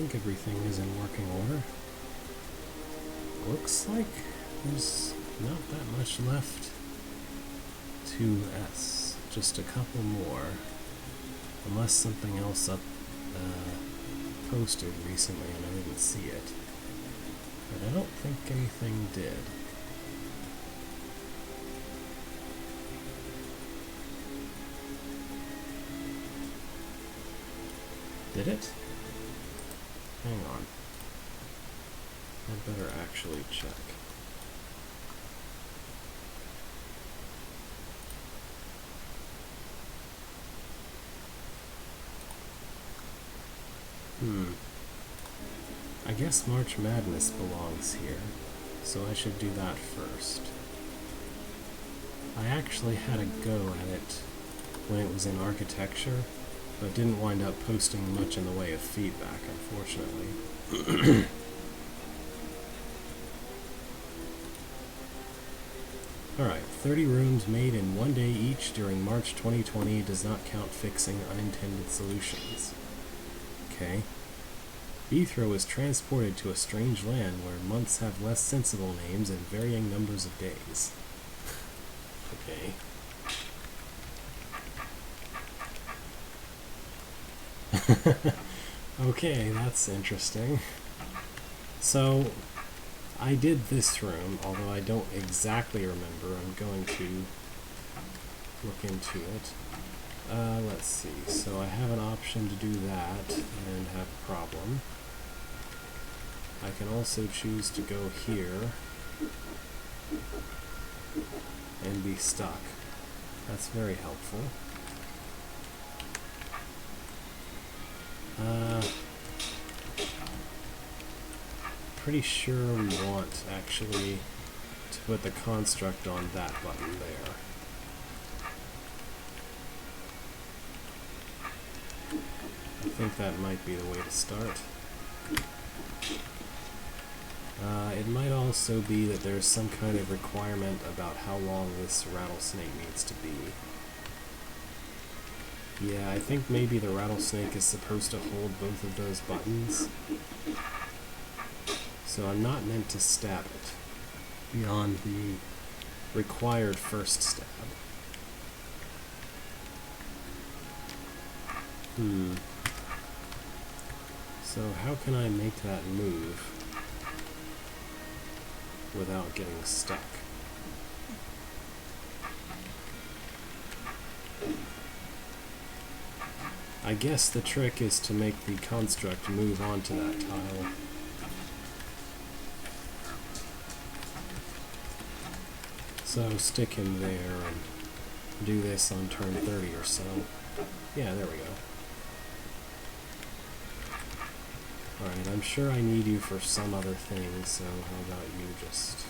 think everything is in working order. Looks like there's not that much left to S. Just a couple more. Unless something else posted recently and I didn't see it. But I don't think anything did. Did it? Hang on. I better actually check. I guess March Madness belongs here, so I should do that first. I actually had a go at it when it was in architecture, but didn't wind up posting much in the way of feedback, unfortunately. Alright, 30 rooms made in 1 day each during March 2020 does not count fixing unintended solutions. Okay. Bethro was transported to a strange land where months have less sensible names and varying numbers of days. Okay. Okay, that's interesting. So, I did this room, although I don't exactly remember. I'm going to look into it. Let's see. So I have an option to do that and have a problem. I can also choose to go here and be stuck. That's very helpful. Pretty sure we want actually to put the construct on that button there. I think that might be the way to start. It might also be that there's some kind of requirement about how long this rattlesnake needs to be. Yeah, I think maybe the rattlesnake is supposed to hold both of those buttons. So I'm not meant to stab it beyond the required first stab. So how can I make that move without getting stuck? I guess the trick is to make the construct move onto that tile. So stick him there and do this on turn 30 or so. Yeah, there we go. Alright, I'm sure I need you for some other thing, so how about you just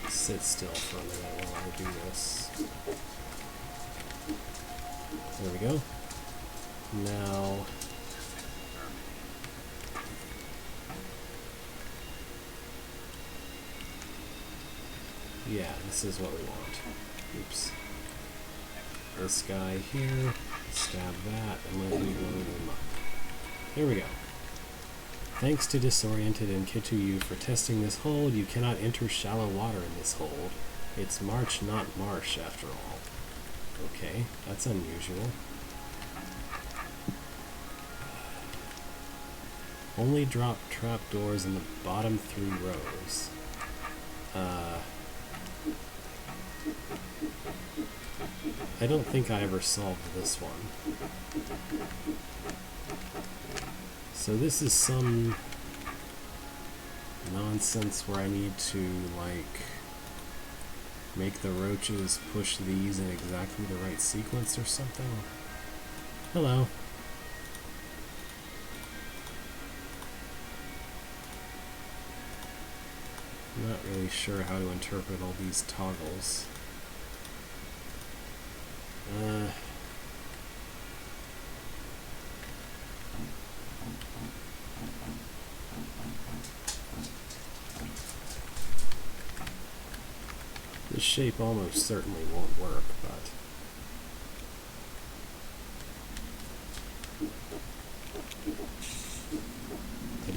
sit still for a minute while I do this. There we go. Now... yeah, this is what we want. Oops. This guy here, stab that, and let me load him up. There we go. Thanks to Disoriented and Kituyu for testing this hold, you cannot enter shallow water in this hold. It's march, not marsh, after all. Okay, that's unusual. Only drop trapdoors in the bottom 3 rows. I don't think I ever solved this one. So this is some nonsense where I need to, like, make the roaches push these in exactly the right sequence or something. Hello. I'm not really sure how to interpret all these toggles. This shape almost certainly won't work, but...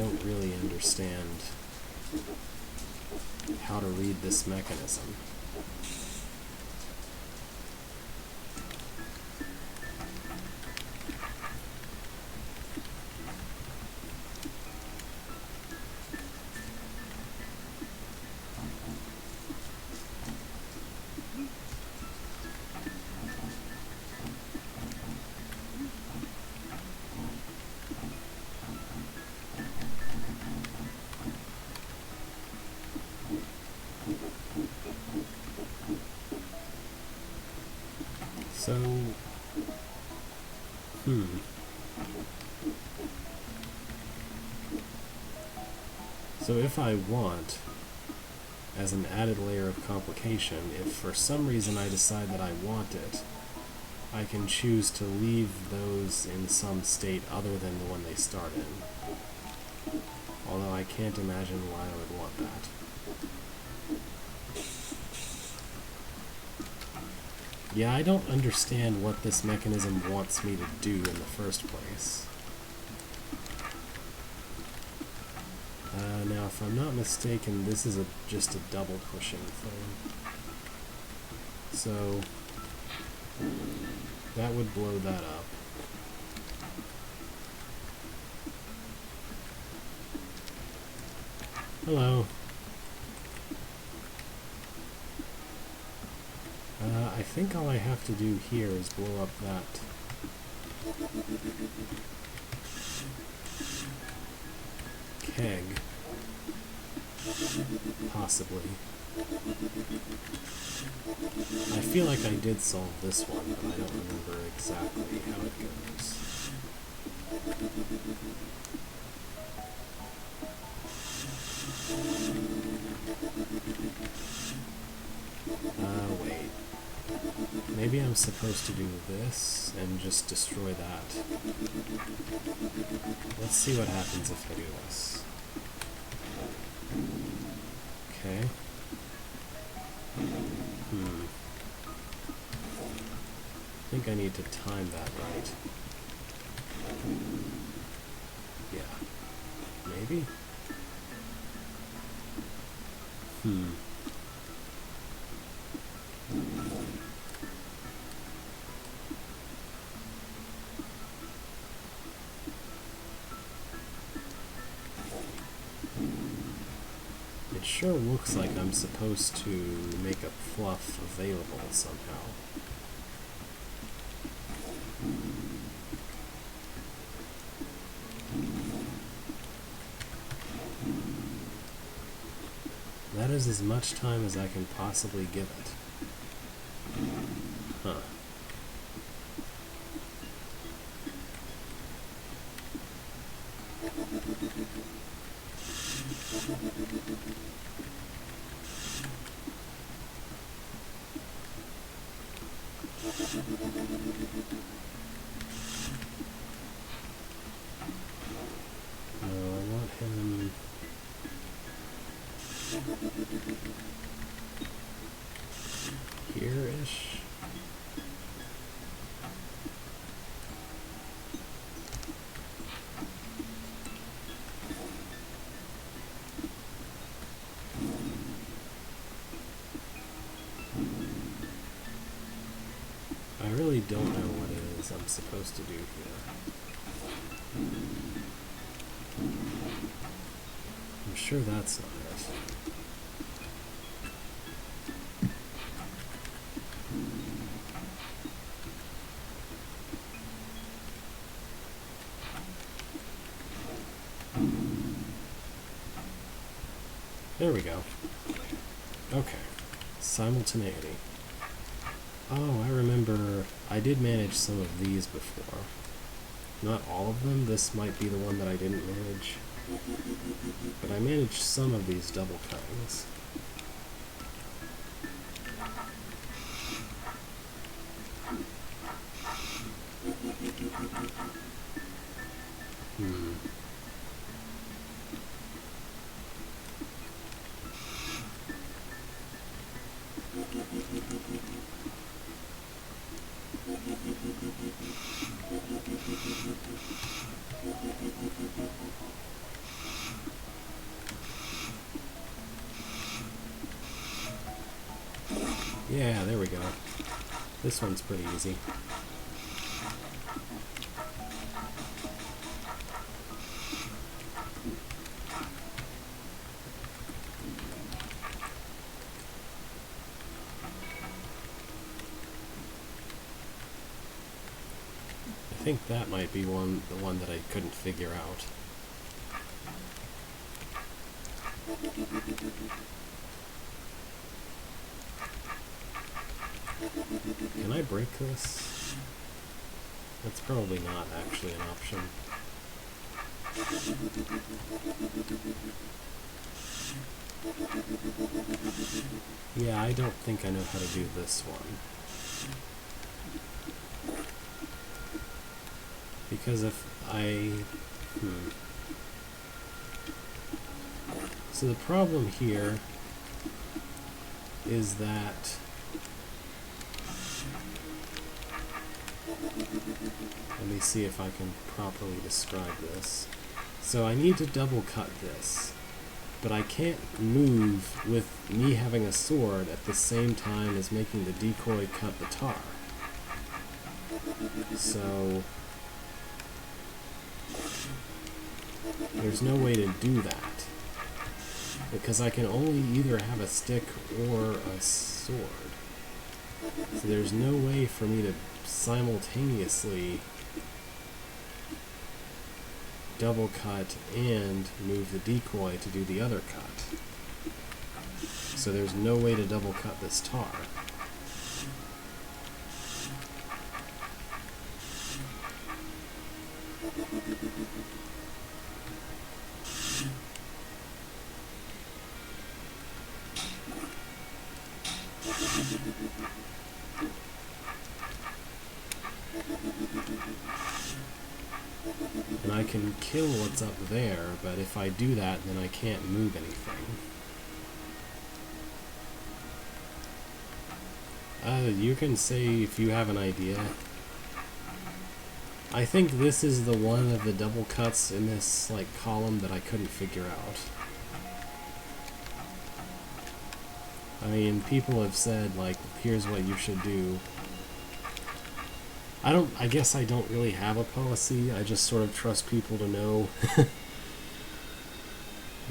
don't really understand how to read this mechanism. So, So if I want, as an added layer of complication, if for some reason I decide that I want it, I can choose to leave those in some state other than the one they start in. Although I can't imagine why I would want that. Yeah, I don't understand what this mechanism wants me to do in the first place. Now, if I'm not mistaken, this is just a double pushing thing. So, that would blow that up. Hello. I think all I have to do here is blow up that keg. Possibly. I feel like I did solve this one, but I don't remember exactly how it goes. Wait. Maybe I'm supposed to do this and just destroy that. Let's see what happens if I do this. Okay. I think I need to time that right. Yeah. Maybe? It sure looks like I'm supposed to make a fluff available somehow. That is as much time as I can possibly give it. Huh. I want him... here-ish? I really don't know what it is I'm supposed to do here. I'm sure that's not it. There we go. Okay. Simultaneity. Oh, I remember I did manage some of these before. Not all of them. This might be the one that I didn't manage. But I managed some of these double cuttings. Yeah, there we go. This one's pretty easy. I think that might be the one that I couldn't figure out. Can I break this? That's probably not actually an option. Yeah, I don't think I know how to do this one. Because if I... So the problem here is that... Let me see if I can properly describe this. So I need to double cut this, but I can't move with me having a sword at the same time as making the decoy cut the tar. So there's no way to do that, because I can only either have a stick or a sword. So there's no way for me to simultaneously double cut and move the decoy to do the other cut. So there's no way to double cut this tar. And I can kill what's up there, but if I do that, then I can't move anything. You can say if you have an idea. I think this is the one of the double cuts in this column that I couldn't figure out. I mean, people have said, here's what you should do. I guess I don't really have a policy. I just sort of trust people to know,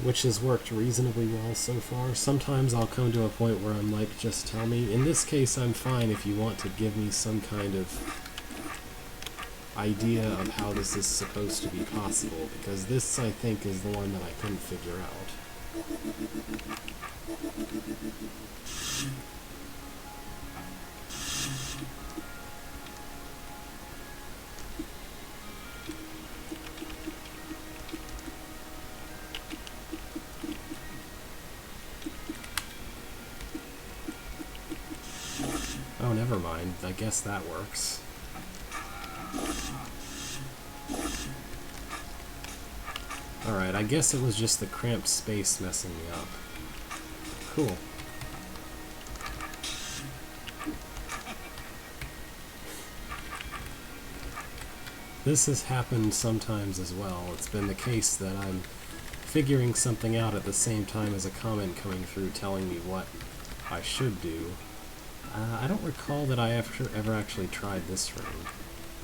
which has worked reasonably well so far. Sometimes I'll come to a point where I'm like, just tell me. In this case, I'm fine if you want to give me some kind of idea of how this is supposed to be possible, because this, I think, is the one that I couldn't figure out. Oh, never mind. I guess that works. Alright, I guess it was just the cramped space messing me up. Cool. This has happened sometimes as well. It's been the case that I'm figuring something out at the same time as a comment coming through telling me what I should do. I don't recall that I ever actually tried this room.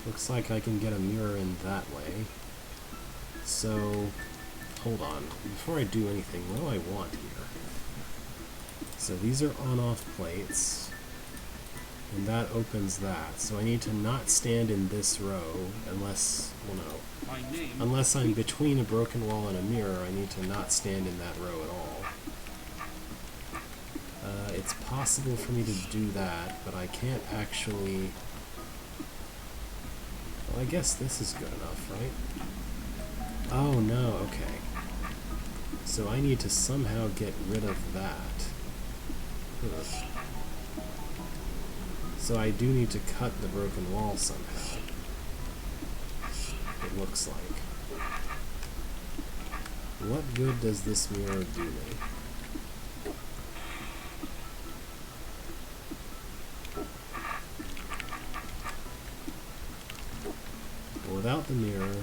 Looks like I can get a mirror in that way. So, hold on. Before I do anything, what do I want here? So these are on-off plates, and that opens that. So I need to not stand in this row unless, well, no. Unless I'm between a broken wall and a mirror, I need to not stand in that row at all. It's possible for me to do that, but I can't actually... Well, I guess this is good enough, right? Oh, no, okay. So I need to somehow get rid of that. Ugh. So I do need to cut the broken wall somehow. It looks like. What good does this mirror do me? Without the mirror,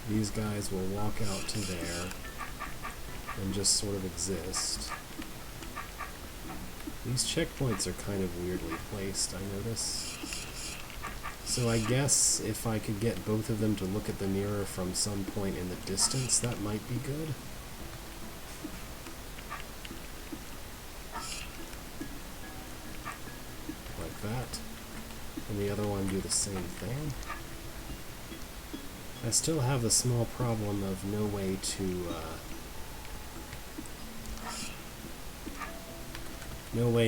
these guys will walk out to there and just sort of exist. These checkpoints are kind of weirdly placed, I notice. So I guess if I could get both of them to look at the mirror from some point in the distance, that might be good. Like that. And the other one do the same thing. I still have the small problem of no way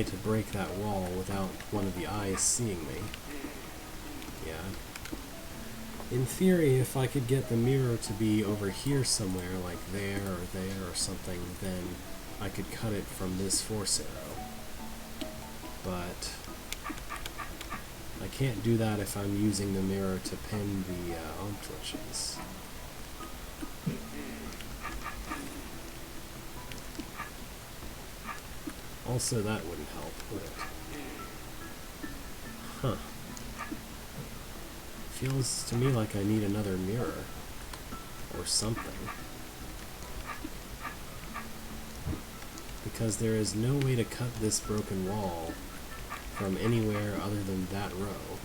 to break that wall without one of the eyes seeing me. Yeah. In theory, if I could get the mirror to be over here somewhere, like there or something, then I could cut it from this force arrow. But I can't do that if I'm using the mirror to pin the Umtliches. Also, that wouldn't help, would it? Huh. Feels to me like I need another mirror. Or something. Because there is no way to cut this broken wall from anywhere other than that row.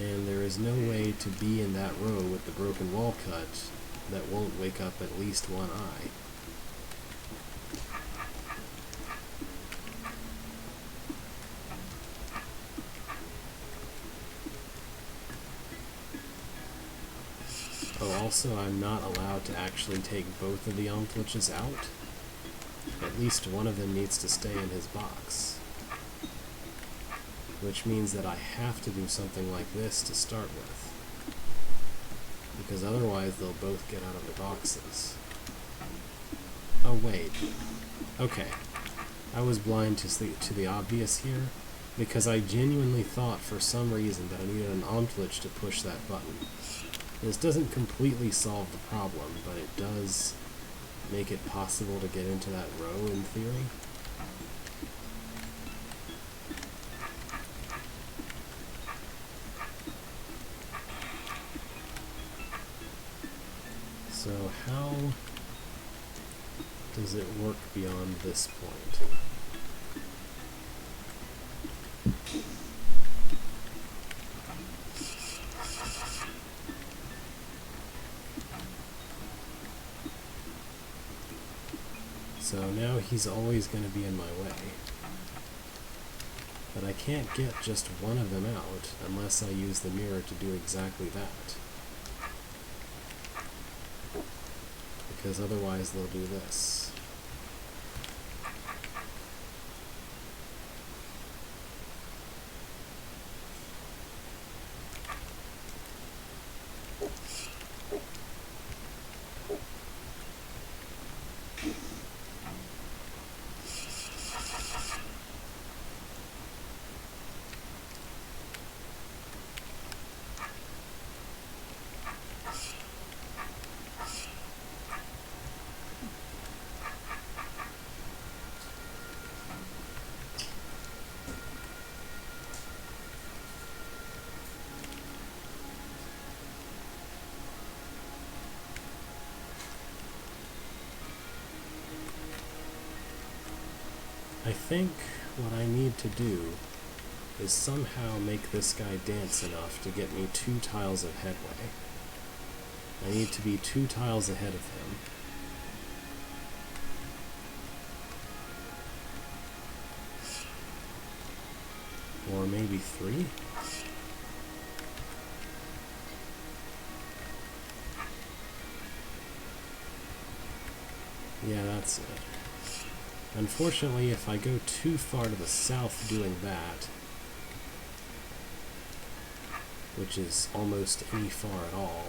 And there is no way to be in that row with the broken wall cut that won't wake up at least one eye. Oh, also, I'm not allowed to actually take both of the Umtliches out. At least one of them needs to stay in his box. Which means that I have to do something like this to start with. Because otherwise they'll both get out of their boxes. Oh, wait. Okay. I was blind to the obvious here, because I genuinely thought for some reason that I needed an Umtlich to push that button. This doesn't completely solve the problem, but it does make it possible to get into that row in theory. So how does it work beyond this point? So now he's always going to be in my way. But I can't get just one of them out unless I use the mirror to do exactly that. Because otherwise they'll do this. I think what I need to do is somehow make this guy dance enough to get me 2 tiles of headway. I need to be 2 tiles ahead of him. Or maybe 3? Yeah, that's it. Unfortunately, if I go too far to the south doing that, which is almost any far at all,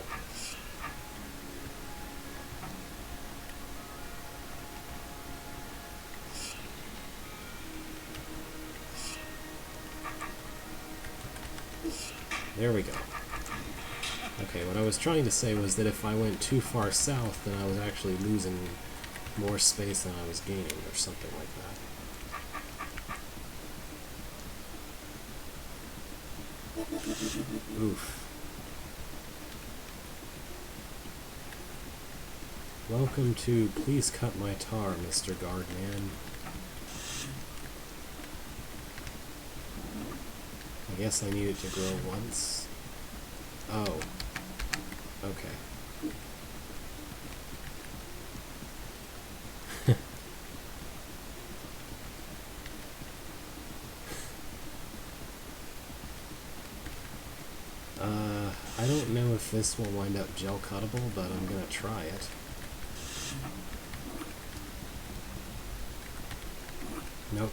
there we go. Okay, what I was trying to say was that if I went too far south, then I was actually losing more space than I was gaining, or something like that. Oof. Welcome to Please Cut My Tar, Mr. Guardman. I guess I need it to grow once. Oh. Okay. I don't know if this will wind up gel cuttable, but I'm gonna try it. Nope.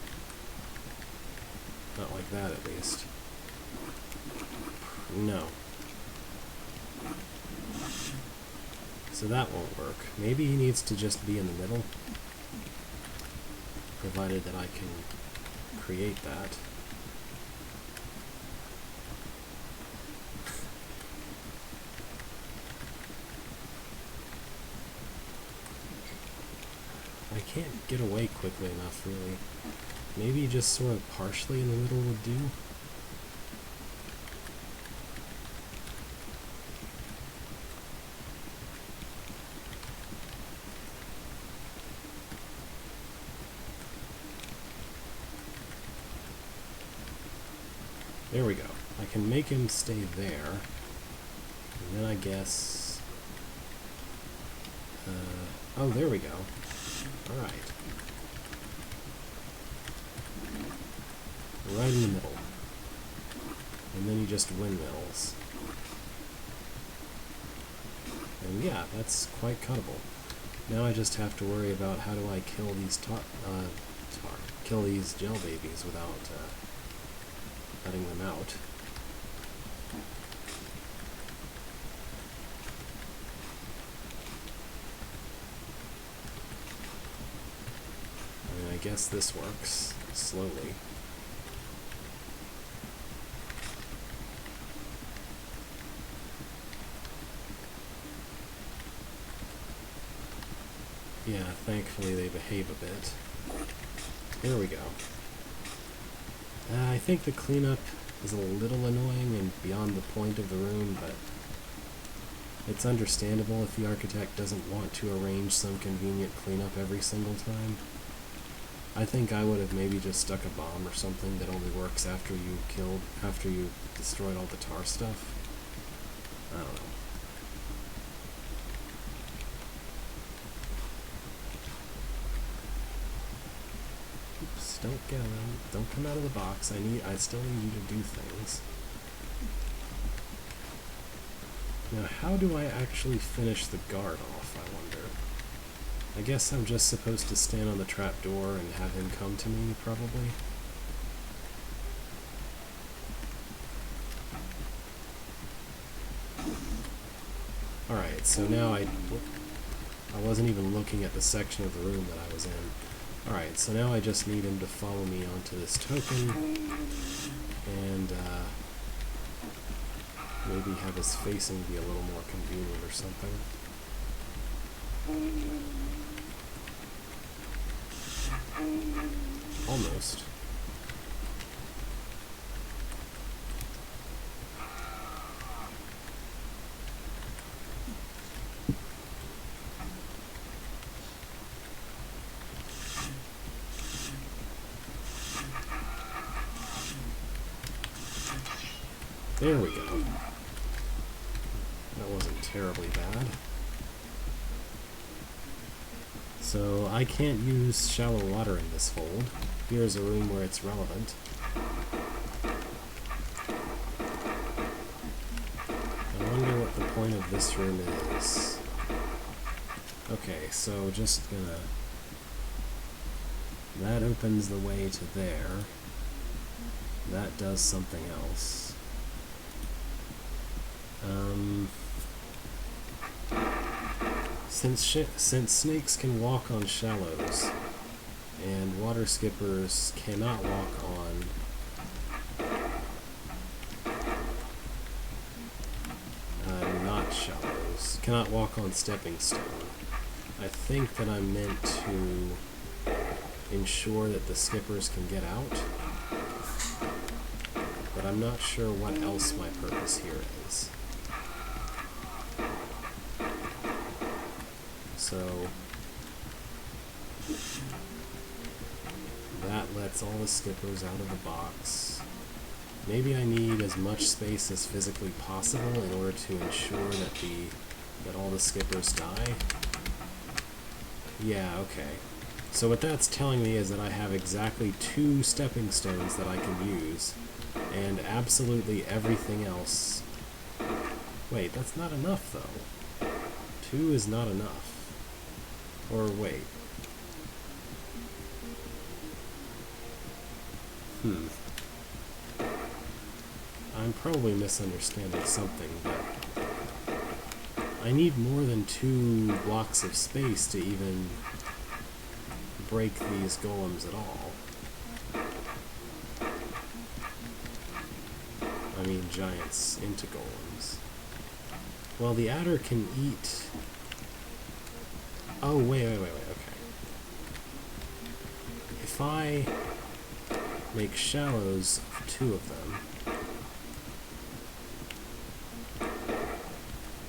Not like that, at least. No. So that won't work. Maybe he needs to just be in the middle, provided that I can create that. I can't get away quickly enough, really. Maybe just sort of partially in the middle would do. There we go. I can make him stay there. And then I guess... oh, there we go. Alright. Right in the middle. And then he just windmills. And yeah, that's quite cuttable. Now I just have to worry about how do I kill these kill these gel babies without cutting them out. I mean, I guess this works slowly. Yeah, thankfully they behave a bit. There we go. I think the cleanup is a little annoying and beyond the point of the room, but it's understandable if the architect doesn't want to arrange some convenient cleanup every single time. I think I would have maybe just stuck a bomb or something that only works after you destroyed all the tar stuff. I don't know. Don't come out of the box. I still need you to do things. Now, how do I actually finish the guard off, I wonder? I guess I'm just supposed to stand on the trapdoor and have him come to me, probably. Alright, so now I wasn't even looking at the section of the room that I was in. Alright, so now I just need him to follow me onto this token, and maybe have his facing be a little more convenient or something. Almost. There we go. That wasn't terribly bad. So I can't use shallow water in this hold. Here's a room where it's relevant. I wonder what the point of this room is. Okay, so just gonna... That opens the way to there. That does something else. Since snakes can walk on shallows, and water skippers cannot walk on not shallows, cannot walk on stepping stone, I think that I'm meant to ensure that the skippers can get out, but I'm not sure what else my purpose here is. So that lets all the skippers out of the box. Maybe I need as much space as physically possible in order to ensure that all the skippers die. Yeah, okay. So what that's telling me is that I have exactly 2 stepping stones that I can use, and absolutely everything else. Wait, that's not enough, though. 2 is not enough. Or wait. I'm probably misunderstanding something, but I need more than 2 blocks of space to even break these golems at all. I mean giants into golems. Well, the adder can eat... Oh, wait, okay. If I make shallows of 2 of them,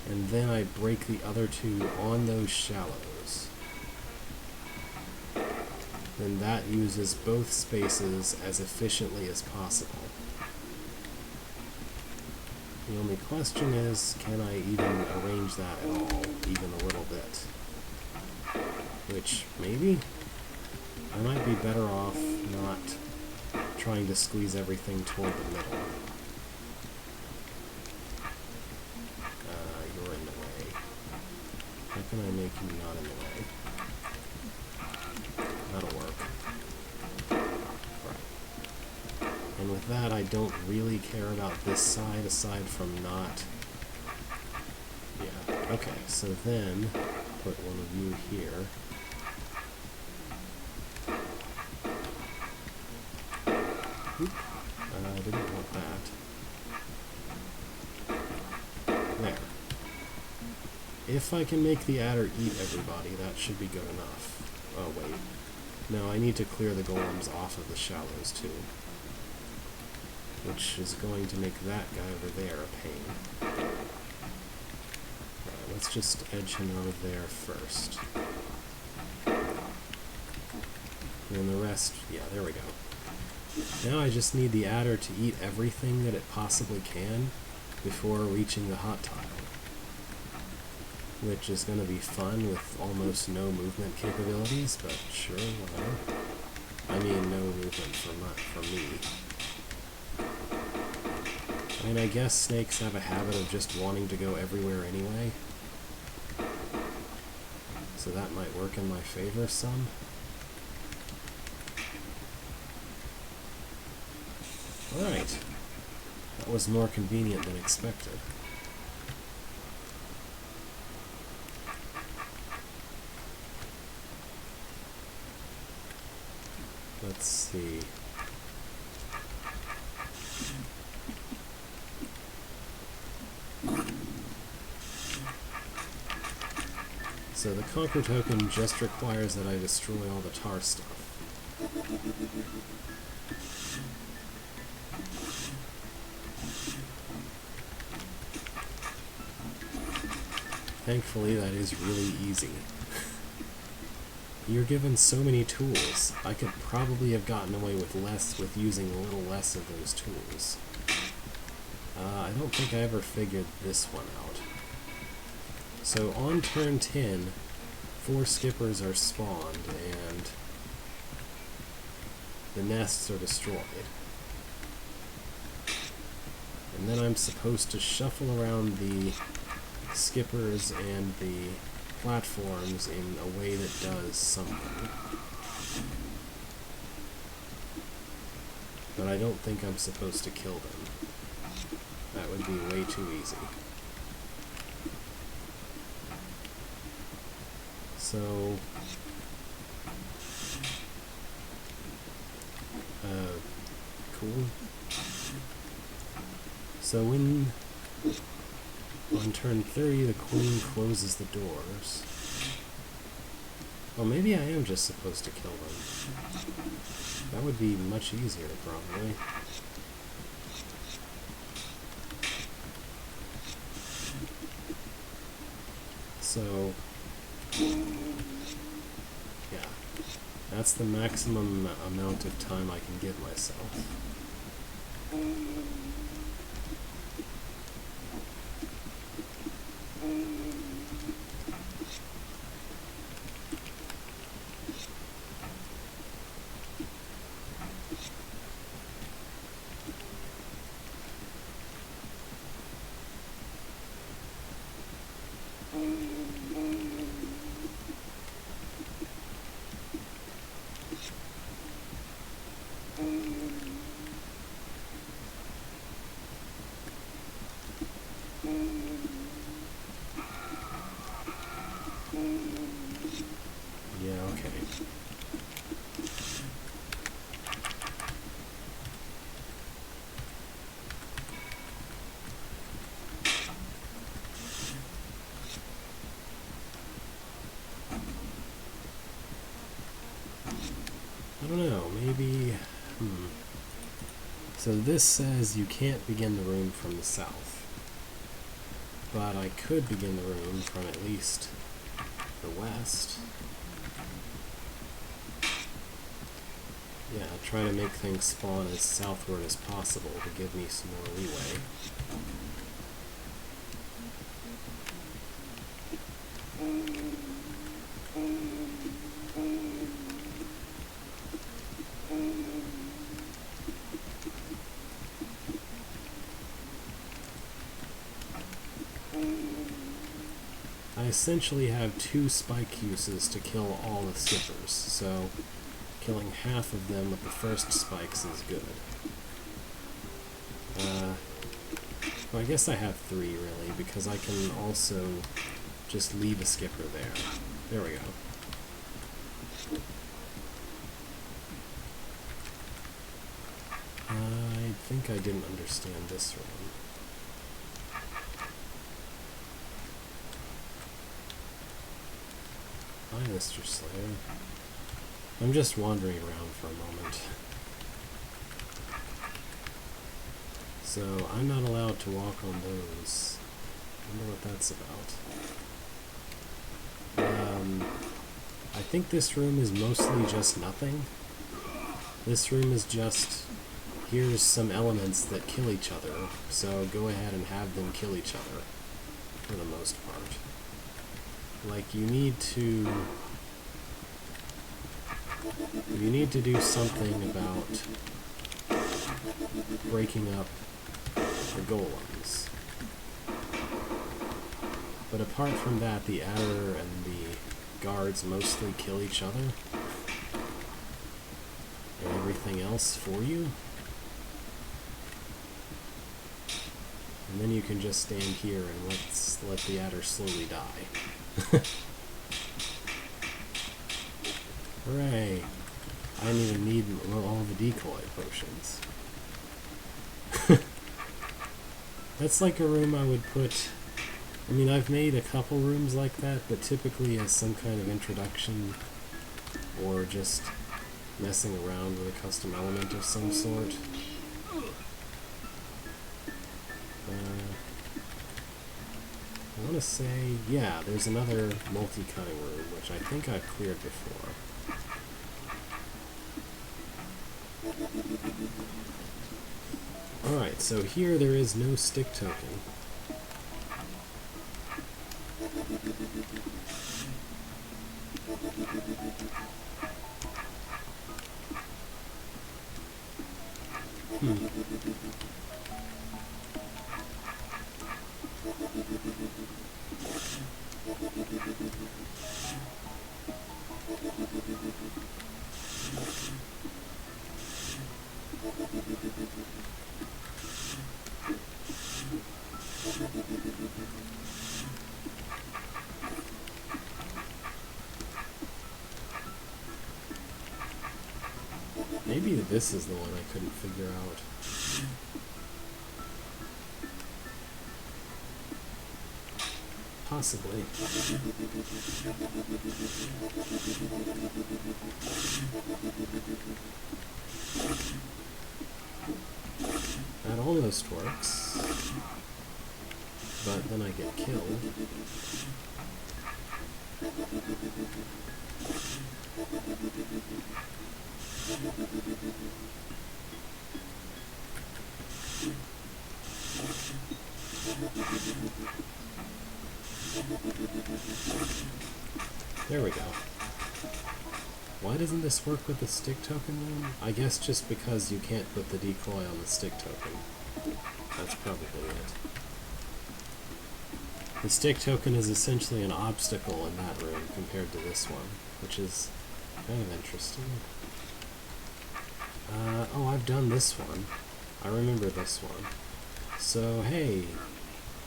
and then I break the other 2 on those shallows, then that uses both spaces as efficiently as possible. The only question is, can I even arrange that at all, even a little bit? Which, maybe? I might be better off not trying to squeeze everything toward the middle. You're in the way. How can I make you not in the way? That'll work. Right. And with that, I don't really care about this side, aside from not... Yeah, okay, so then, put one of you here. Oop. I didn't want that. There. If I can make the adder eat everybody, that should be good enough. Oh, wait. No, I need to clear the golems off of the shallows, too. Which is going to make that guy over there a pain. Alright, let's just edge him out of there first. And then the rest, yeah, there we go. Now I just need the adder to eat everything that it possibly can before reaching the hot tile. Which is going to be fun with almost no movement capabilities, but sure, whatever. I mean, no movement for me. I mean, I guess snakes have a habit of just wanting to go everywhere anyway. So that might work in my favor some. Alright. That was more convenient than expected. Let's see. So the Conquer token just requires that I destroy all the tar stuff. Thankfully, that is really easy. You're given so many tools. I could probably have gotten away with using a little less of those tools. I don't think I ever figured this one out. So on turn 10, 4 skippers are spawned, and the nests are destroyed. And then I'm supposed to shuffle around the skippers and the platforms in a way that does something. But I don't think I'm supposed to kill them. That would be way too easy. So... cool. So when... on turn 30, the queen closes the doors. Well, maybe I am just supposed to kill them. That would be much easier, probably. So... yeah. That's the maximum amount of time I can give myself. Yeah, okay. I don't know, maybe... So this says you can't begin the room from the south. But I could begin the room from at least the west. Yeah, try to make things spawn as southward as possible to give me some more leeway. I essentially have 2 spike uses to kill all the skippers, so killing half of them with the first spikes is good. Well, I guess I have 3 really, because I can also just leave a skipper there. There we go. I think I didn't understand this room. Hi, Mr. Slayer. I'm just wandering around for a moment. So, I'm not allowed to walk on those. I wonder what that's about. I think this room is mostly just nothing. This room is just, here's some elements that kill each other, so go ahead and have them kill each other, for the most part. Like, you need to do something about breaking up the golems. But apart from that, the adder and the guards mostly kill each other. And everything else for you. And then you can just stand here and let the adder slowly die. Hooray! I didn't even need all the decoy potions. That's like a room I would put... I mean, I've made a couple rooms like that, but typically as some kind of introduction, or just messing around with a custom element of some sort. I want to say, yeah, there's another multi-cutting room, which I think I've cleared before. Alright, so here there is no stick token. Maybe this is the one I couldn't figure out. Possibly. That almost works. But then I get killed. There we go. Why doesn't this work with the stick token one? I guess just because you can't put the decoy on the stick token. That's probably it. The stick token is essentially an obstacle in that room compared to this one, which is kind of interesting. Oh, I've done this one. I remember this one. So, hey,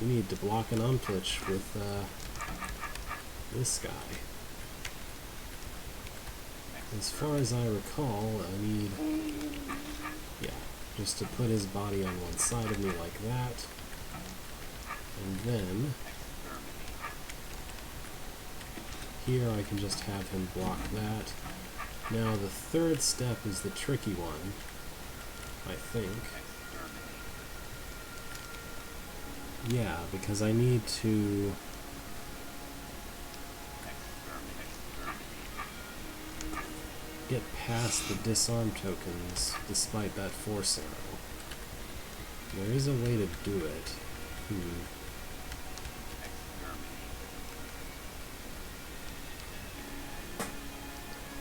you need to block an Umplitch with, this guy. as far as I recall, I need, yeah, just to put his body on one side of me like that, and then here I can just have him block that. Now the third step is the tricky one, I think. Yeah, because I need to get past the disarm tokens despite that force arrow. There is a way to do it.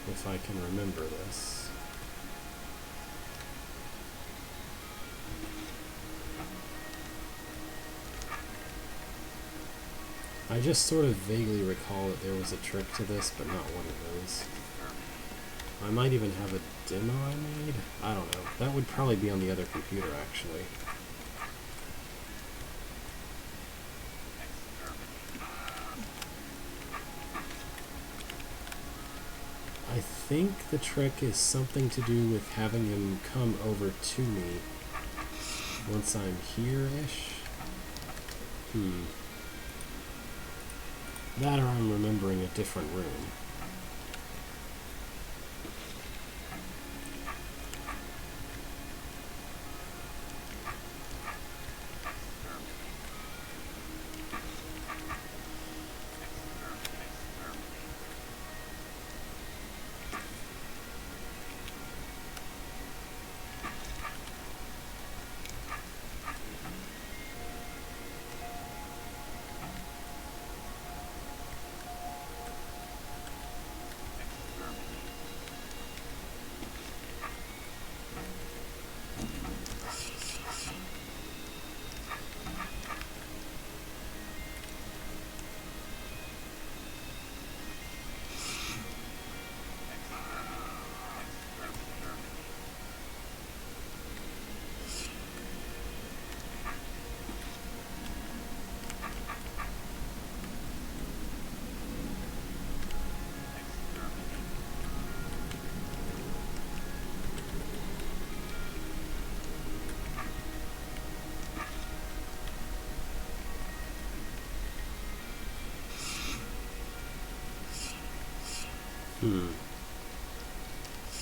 If I can remember this. I just sort of vaguely recall that there was a trick to this, but not what it is. I might even have a demo I made? I don't know. That would probably be on the other computer, actually. I think the trick is something to do with having him come over to me once I'm here-ish. That or I'm remembering a different room.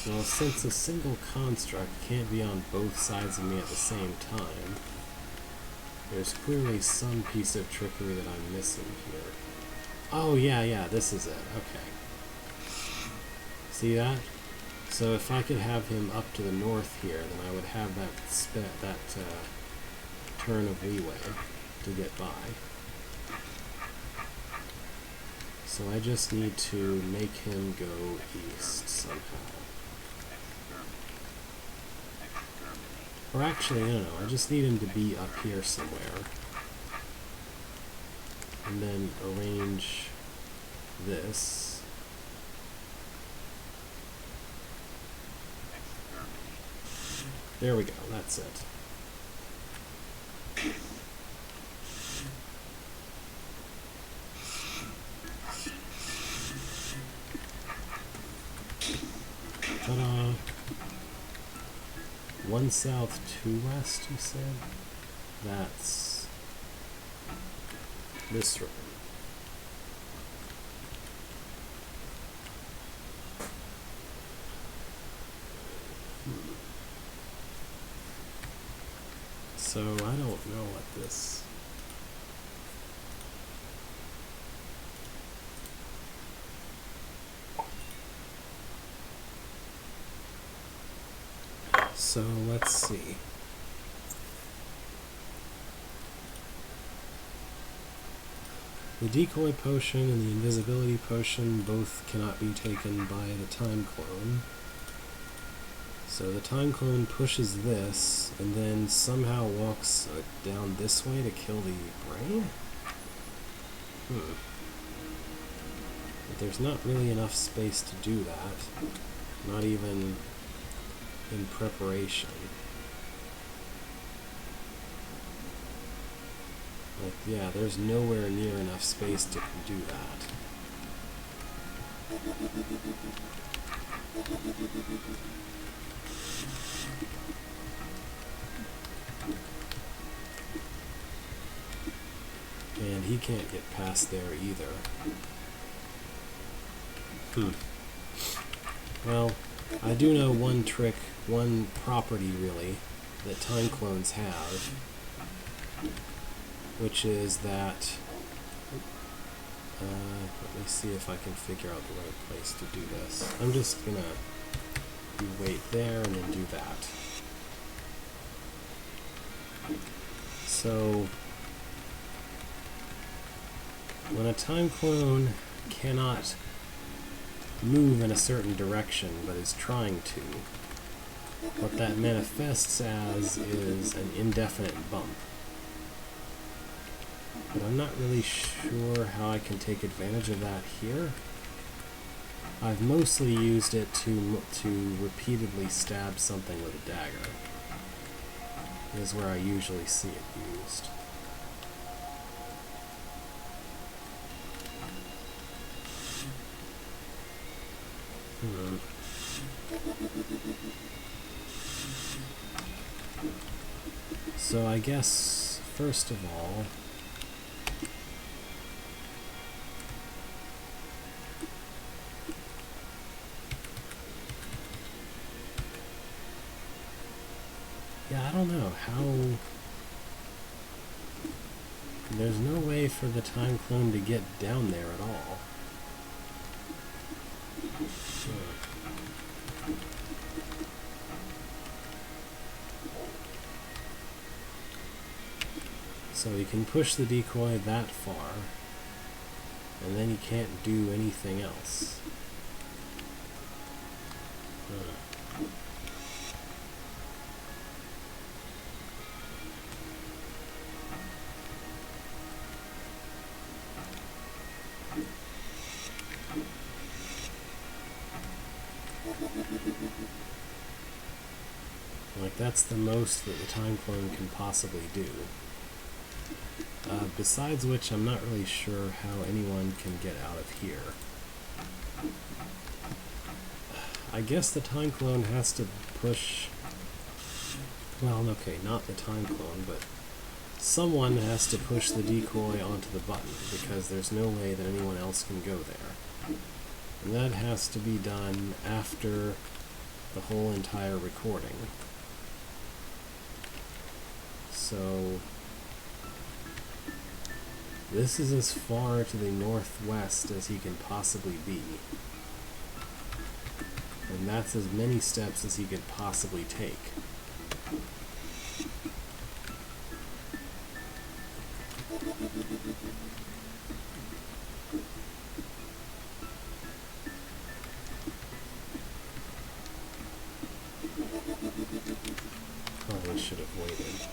Well, since a single construct can't be on both sides of me at the same time, there's clearly some piece of trickery that I'm missing here. Oh, yeah, this is it. Okay. See that? So if I could have him up to the north here, then I would have that turn of leeway to get by. So I just need to make him go east somehow. Or actually, no, I just need him to be up here somewhere. And then arrange this. There we go, that's it. Ta-da! 1 south, 2 west, you said? That's this room. So I don't know what this... So let's see. The decoy potion and the invisibility potion both cannot be taken by the time clone. So the time clone pushes this and then somehow walks down this way to kill the brain? But there's not really enough space to do that. Not even in preparation. Like, yeah, there's nowhere near enough space to do that. can't get past there either. Well, I do know one trick, one property really, that time clones have, which is that, let me see if I can figure out the right place to do this. I'm just gonna do wait there and then do that. So, when a time clone cannot move in a certain direction but is trying to, what that manifests as is an indefinite bump. But I'm not really sure how I can take advantage of that here. I've mostly used it to repeatedly stab something with a dagger. Is where I usually see it used. So I guess, first of all, yeah, I don't know how. There's no way for the time clone to get down there at all. So he can push the decoy that far, and then he can't do anything else. Like, that's the most that the time clone can possibly do. Besides which, I'm not really sure how anyone can get out of here. I guess the time clone has to push... Well, okay, not the time clone, but someone has to push the decoy onto the button, because there's no way that anyone else can go there. And that has to be done after the whole entire recording. So... this is as far to the northwest as he can possibly be. And that's as many steps as he could possibly take. Probably should have waited.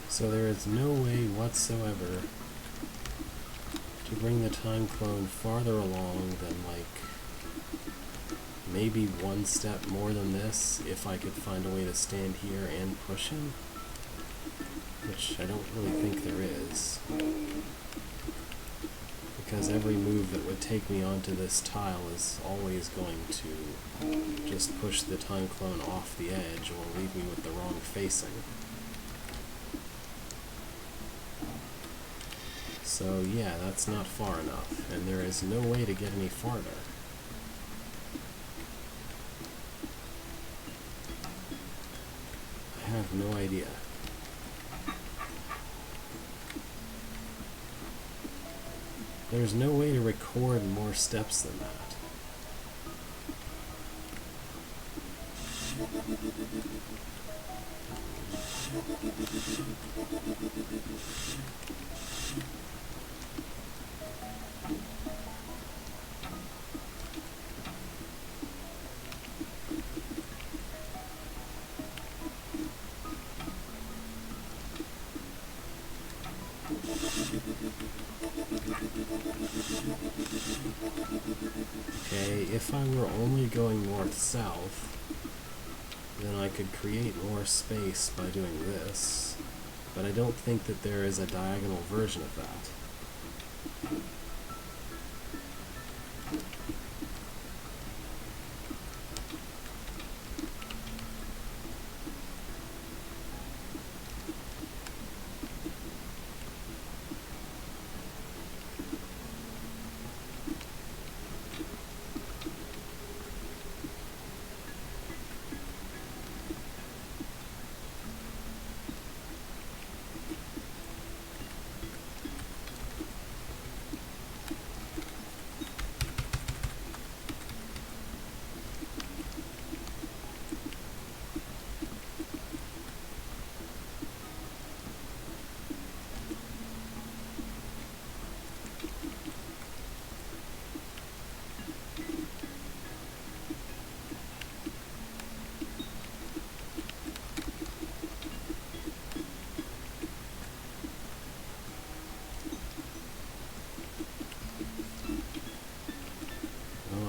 So there is no way whatsoever to bring the time clone farther along than, like, maybe one step more than this, if I could find a way to stand here and push him, which I don't really think there is, because every move that would take me onto this tile is always going to just push the time clone off the edge or leave me with the wrong facing. So yeah, that's not far enough, and there is no way to get any farther. I have no idea. There's no way to record more steps than that. if I were only going north-south, then I could create more space by doing this, but I don't think that there is a diagonal version of that.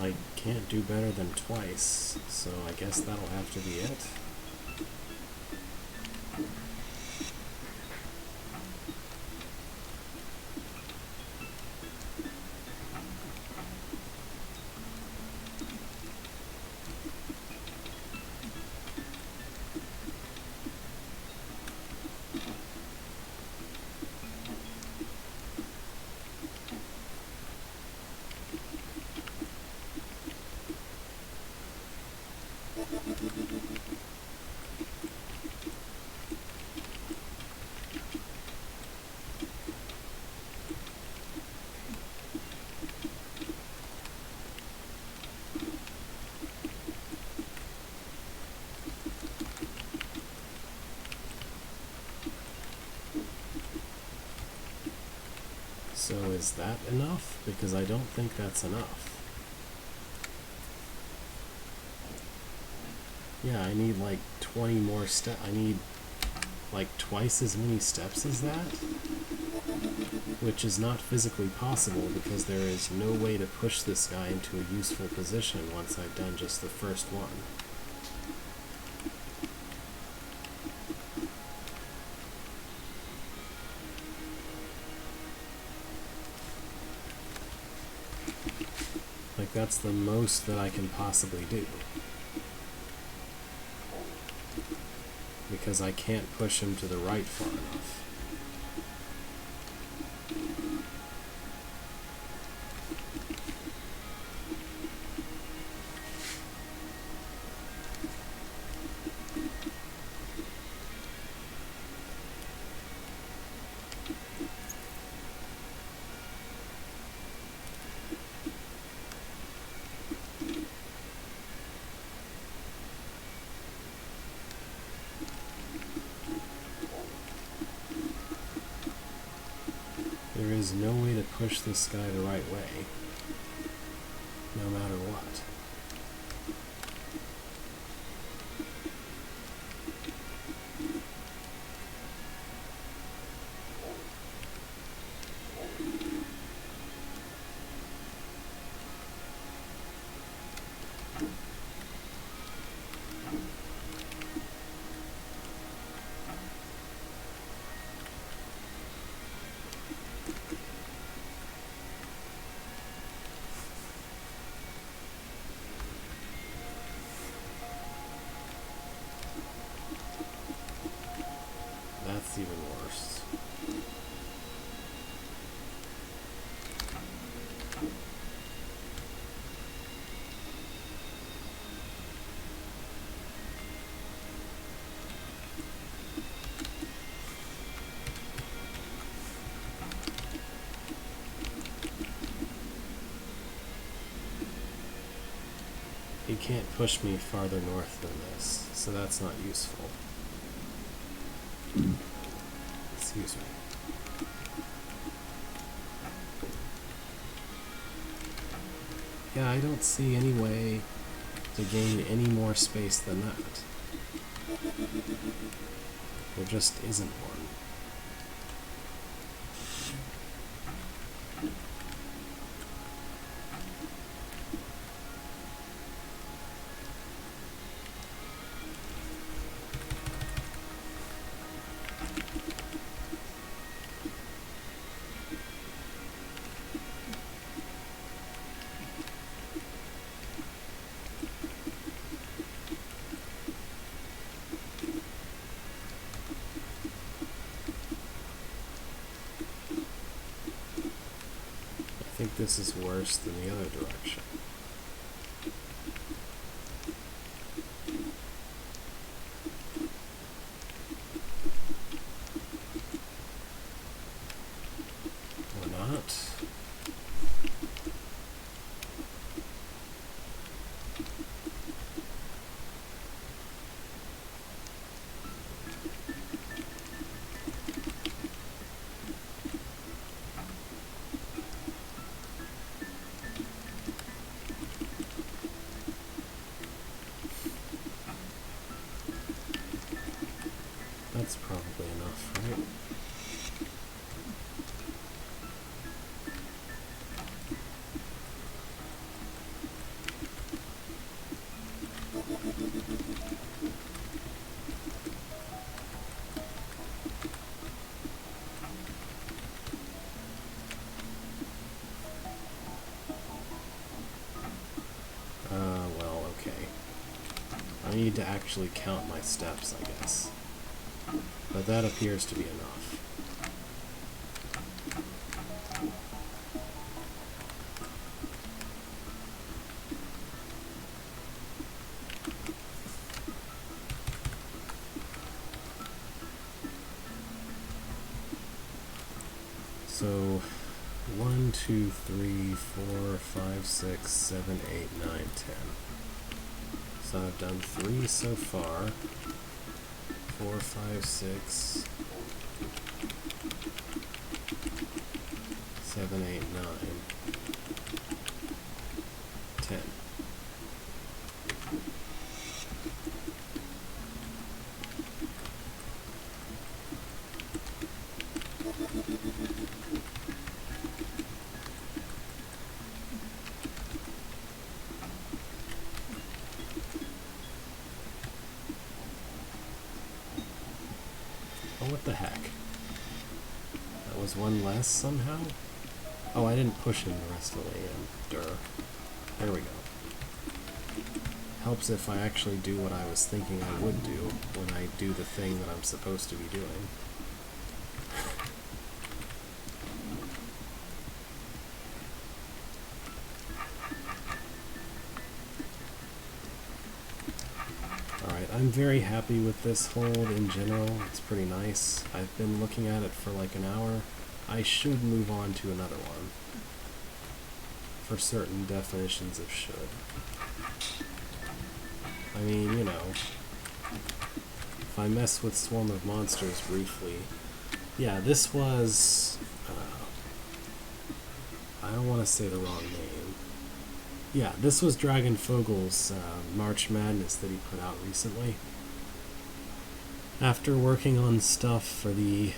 I can't do better than twice, so I guess that'll have to be it. So is that enough? Because I don't think that's enough. Yeah, I need like 20 more steps. I need like twice as many steps as that, which is not physically possible because there is no way to push this guy into a useful position once I've done just the first one. Like, that's the most that I can possibly do. Because I can't push him to the right far enough. There is no way to push this guy the right way, no matter what. That's even worse. He can't push me farther north than this, so that's not useful. Excuse me. Yeah, I don't see any way to gain any more space than that. There just isn't one. think this is worse than the other direction. Or not. That's probably enough, right? Well, okay. I need to actually count my steps, I guess. But that appears to be enough. So 1, 2, 3, 4, 5, 6, 7, 8, 9, 10. So I've done 3 so far. 4, 5, 6, 7, 8, 9, 10. Oh, what the heck? That was one less somehow? Oh, I didn't push in the rest of the way in. Durr. There we go. Helps if I actually do what I was thinking I would do when I do the thing that I'm supposed to be doing. Alright, I'm very happy with this hold in general. It's pretty nice. I've been looking at it for like an hour. I should move on to another one. For certain definitions of should. I mean, you know, if I mess with Swarm of Monsters briefly, yeah, this was, I don't want to say the wrong name. Yeah, this was Dragon Fogel's March Madness that he put out recently. After working on stuff for the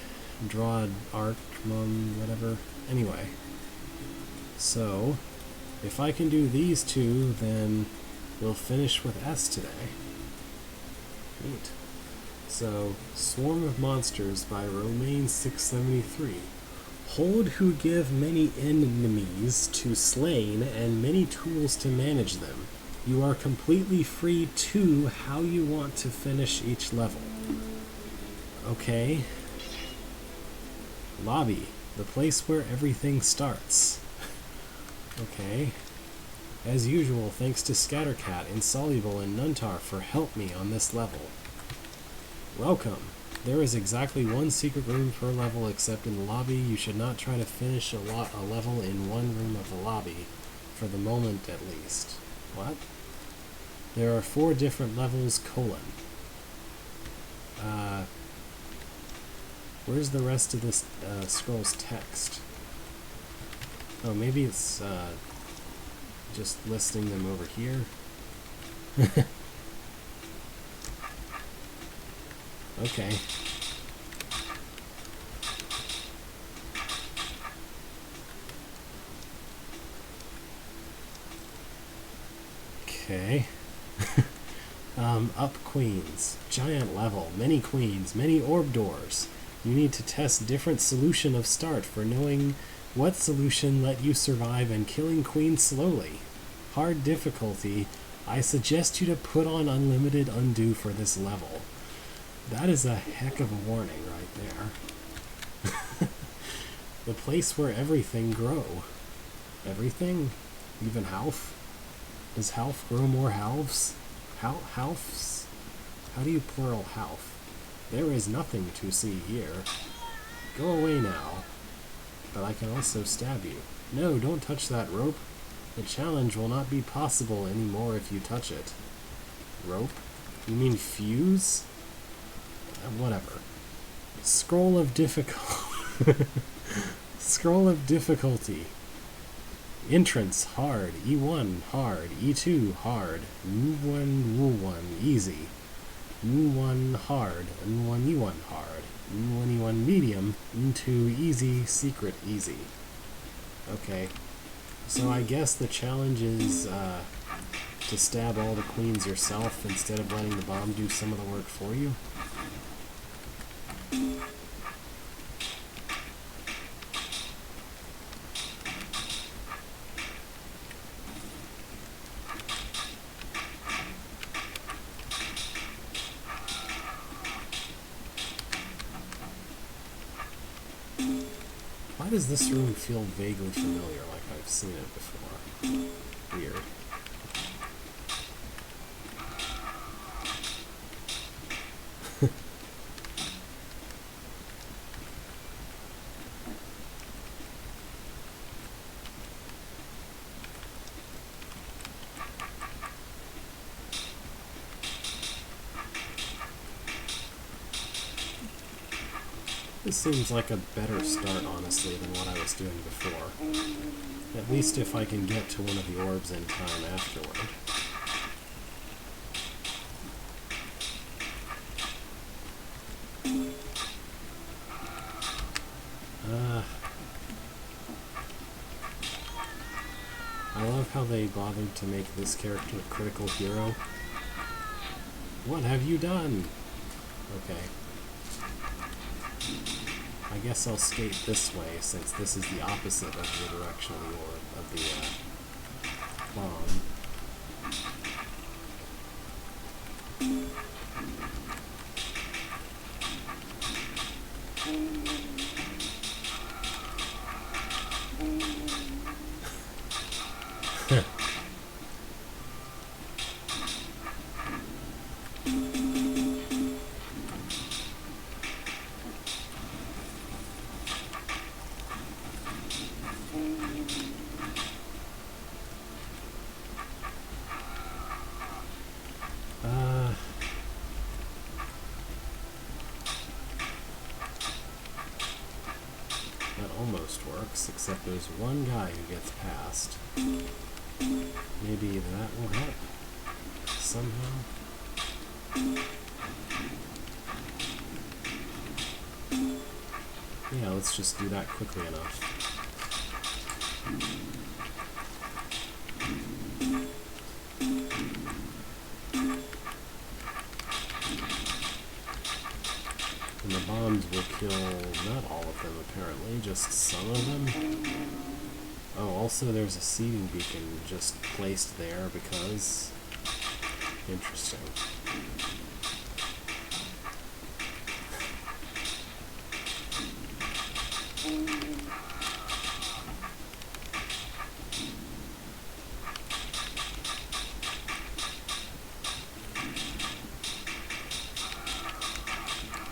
Drawed Arc, whatever. Anyway, so if I can do these two, then we'll finish with S today. Neat. So, Swarm of Monsters by Romaine 673. Hold who give many enemies to slain and many tools to manage them. You are completely free to how you want to finish each level. Okay. Lobby, the place where everything starts. Okay. As usual, thanks to Scattercat, Insoluble, and Nuntar for help me on this level. Welcome. There is exactly one secret room per level except in the lobby. You should not try to finish a level in one room of the lobby, for the moment at least. What? There are 4 different levels, colon. Where's the rest of this scroll's text? Oh, maybe it's just listing them over here. Okay. Okay. Up queens. Giant level. Many queens. Many orb doors. You need to test different solution of start for knowing what solution let you survive and killing queens slowly. Hard difficulty. I suggest you to put on unlimited undo for this level. That is a heck of a warning right there. The place where everything grow. Everything? Even Half? Does Half grow more halves? Halfs? How do you plural half? There is nothing to see here. Go away now. But I can also stab you. No, don't touch that rope. The challenge will not be possible anymore if you touch it. Rope? You mean fuse? Whatever. Scroll of difficulty. Scroll of difficulty. Entrance, hard. E1, hard. E2, hard. N1, Wu1, easy. N1, hard. N1, E1, hard. N1, E1, medium. N2, easy. Secret, easy. Okay. So I guess the challenge is to stab all the queens yourself instead of letting the bomb do some of the work for you. Why does this room feel vaguely familiar, like I've seen it before? Weird. This seems like a better start, honestly, than what I was doing before. At least if I can get to one of the orbs in time afterward. I love how they bothered to make this character a critical hero. What have you done? Okay. I guess I'll skate this way, since this is the opposite of the direction of the bomb. That almost works, except there's one guy who gets past. Maybe that will help somehow. Yeah, let's just do that quickly enough. And the bombs will kill not all of them, apparently, just some of them. Oh, also there's a seeding beacon just placed there because... Interesting.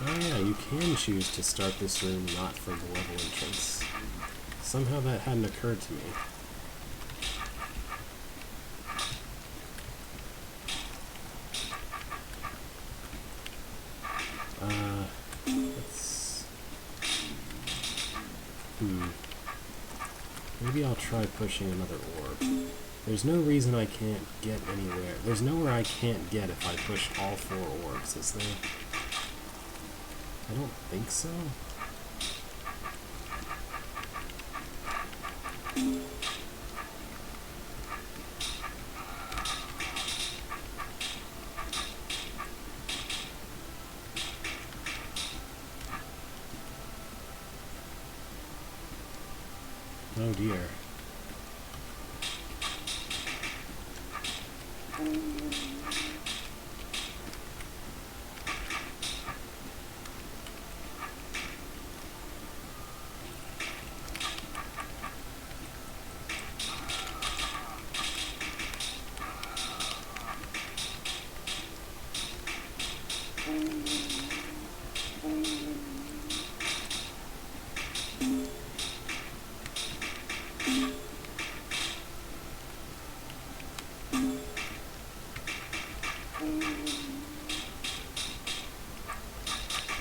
Oh yeah, you can choose to start this room not from the level entrance. Somehow that hadn't occurred to me. Let's... Maybe I'll try pushing another orb. There's no reason I can't get anywhere. There's nowhere I can't get if I push all 4 orbs, is there? I don't think so. Oh dear.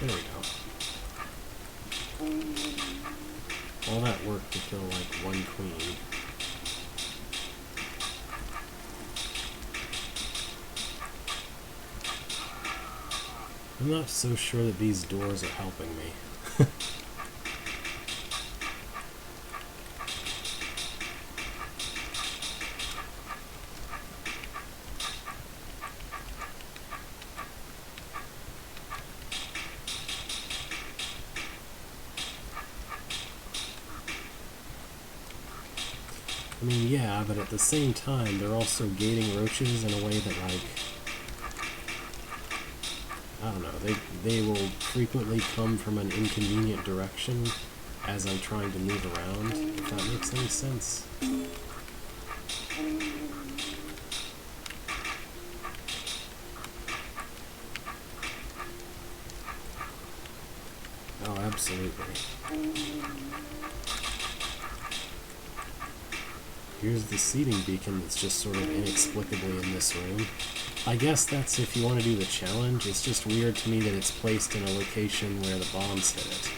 There we go. All that work to kill like one queen. I'm not so sure that these doors are helping me. I mean, yeah, but at the same time, they're also gating roaches in a way that, like, I don't know, they will frequently come from an inconvenient direction as I'm trying to move around, if that makes any sense. Oh, absolutely. Here's the seating beacon that's just sort of inexplicably in this room. I guess that's if you want to do the challenge. It's just weird to me that it's placed in a location where the bombs hit it.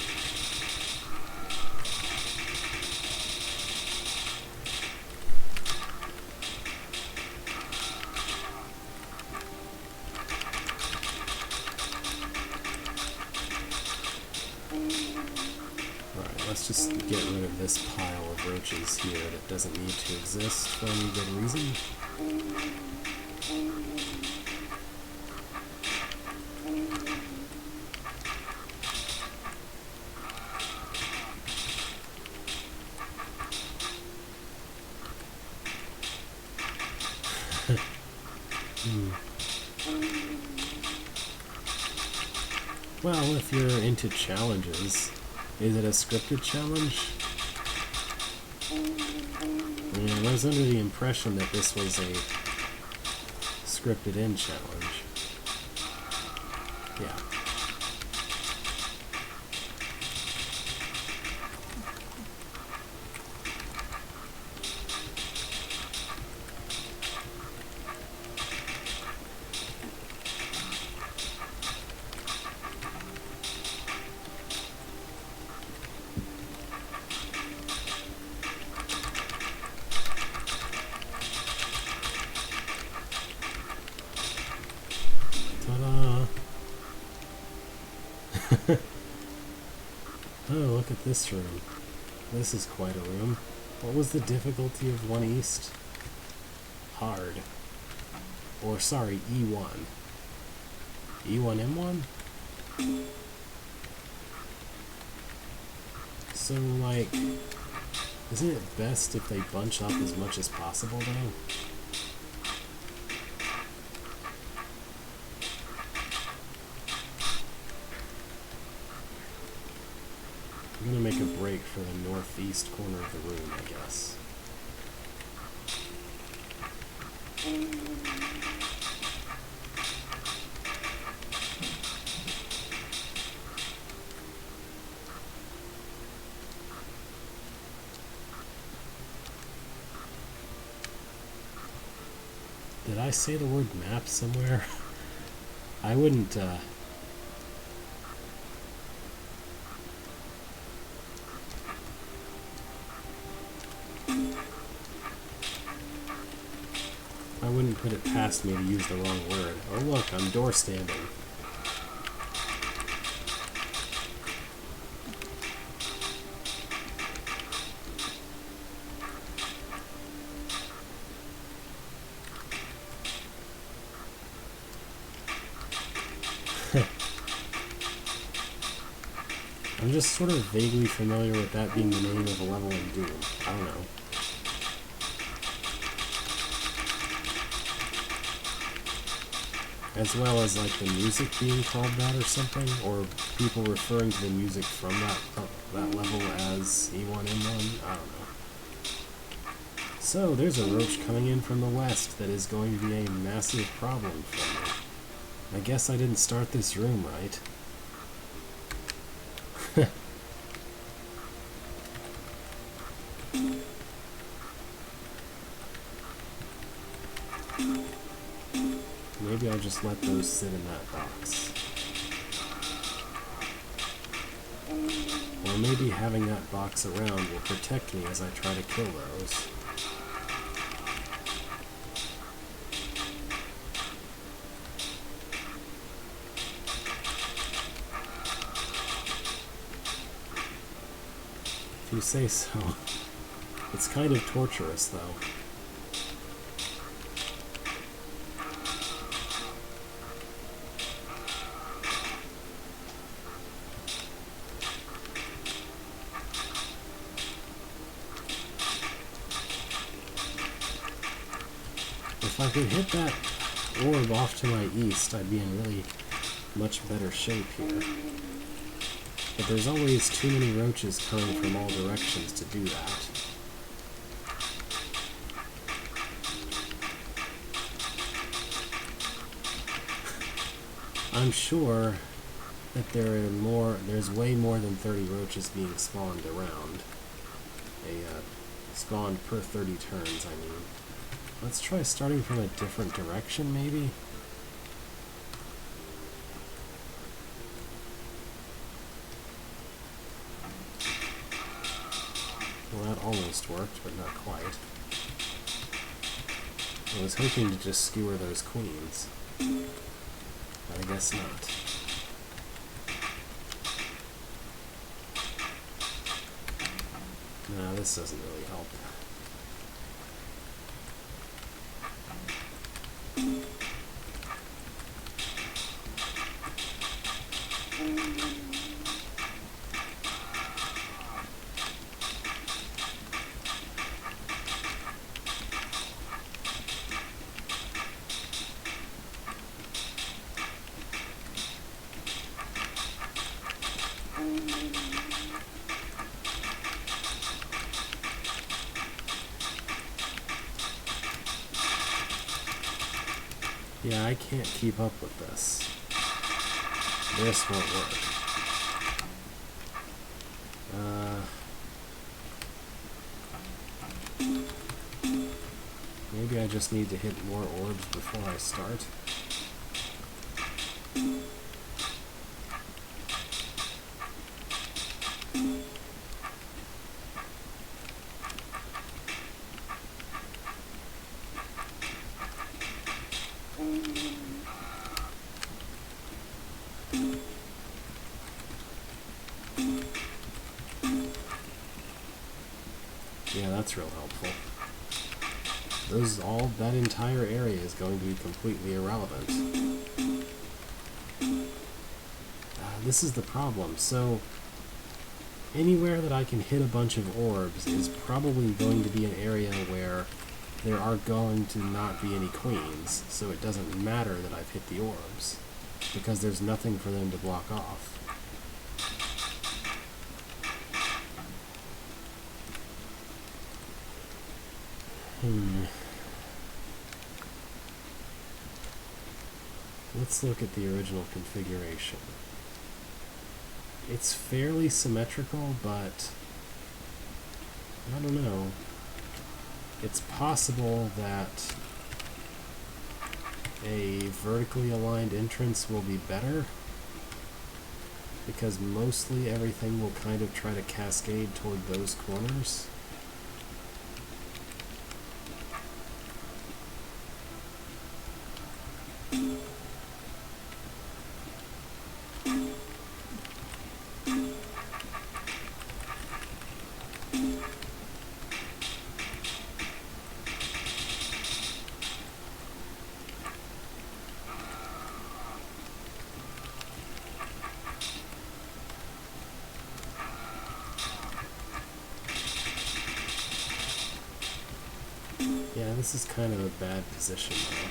Alright, let's just get rid of this pile of roaches here that doesn't need to exist for any good reason. Well, if you're into challenges, is it a scripted challenge? I mean, I was under the impression that this was a scripted-in challenge. Yeah. Oh, look at this room. This is quite a room. What was the difficulty of 1 East? Hard. Or, sorry, E1. E1M1? So, like, isn't it best if they bunch up as much as possible, though? I'm gonna make a break for the northeast corner of the room, I guess. Did I say the word map somewhere? I wouldn't, I wouldn't put it past me to use the wrong word. Oh look, I'm door standing. I'm just sort of vaguely familiar with that being the name of a level in Doom. I don't know. As well as like the music being called that or something, or people referring to the music from that level as E1M1. I don't know. So there's a roach coming in from the west that is going to be a massive problem for me. I guess I didn't start this room right. Maybe I'll just let those sit in that box. Or maybe having that box around will protect me as I try to kill those. If you say so. It's kind of torturous, though. If I could hit that orb off to my east, I'd be in really much better shape here. But there's always too many roaches coming from all directions to do that. I'm sure that there's way more than 30 roaches being spawned around. Spawned per 30 turns, I mean. Let's try starting from a different direction, maybe? Well, that almost worked, but not quite. I was hoping to just skewer those queens. But I guess not. No, this doesn't really help. Yeah, I can't keep up with this. This won't work. Maybe I just need to hit more orbs before I start. Yeah, that's real helpful. That entire area is going to be completely irrelevant. This is the problem. So, anywhere that I can hit a bunch of orbs is probably going to be an area where there are going to not be any queens, so it doesn't matter that I've hit the orbs, because there's nothing for them to block off. Let's look at the original configuration. It's fairly symmetrical, but I don't know. It's possible that a vertically aligned entrance will be better, because mostly everything will kind of try to cascade toward those corners. Yeah, this is kind of a bad position though.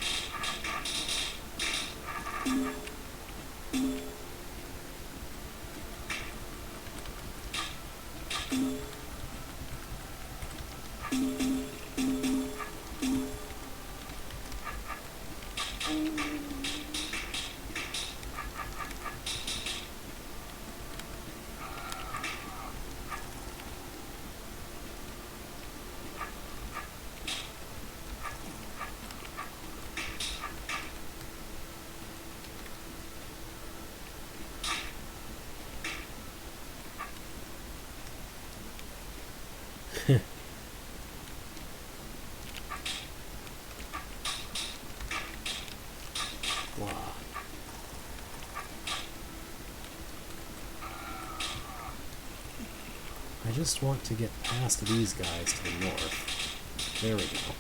I just want to get past these guys to the north. There we go.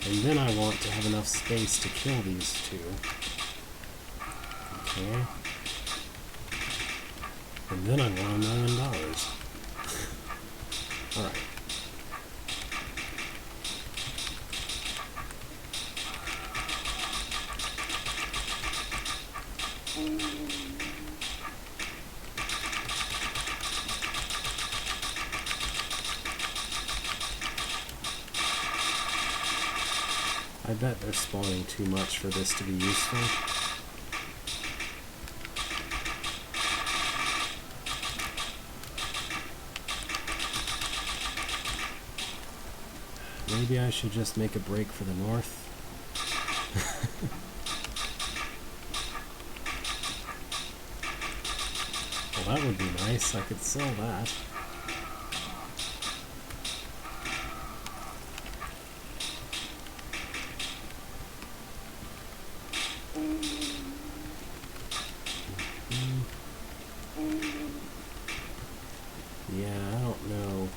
And then I want to have enough space to kill these two. Okay. And then I want $1 million. Alright. I bet they're spawning too much for this to be useful. Maybe I should just make a break for the north. Well, that would be nice. I could sell that. Yeah, I don't know.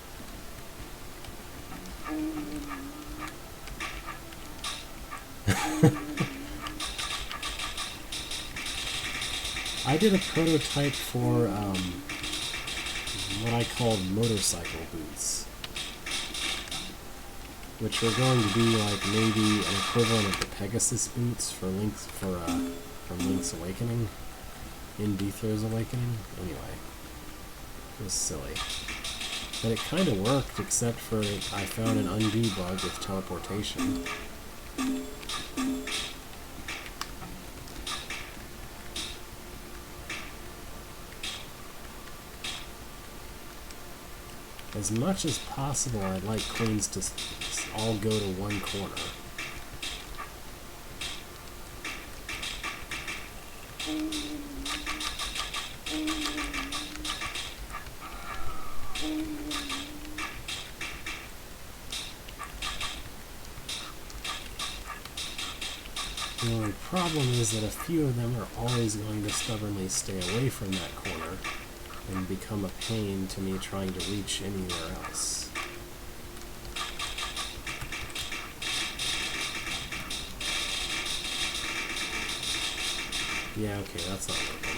I did a prototype for what I called motorcycle boots, which were going to be like maybe an equivalent of the Pegasus boots for Link's from Link's Awakening, in Dethro's Awakening. Anyway, it was silly, but it kind of worked, except for I found an undo bug with teleportation. As much as possible, I'd like queens to all go to one corner. The only problem is that a few of them are always going to stubbornly stay away from that corner and become a pain to me trying to reach anywhere else. Yeah, okay, that's not working.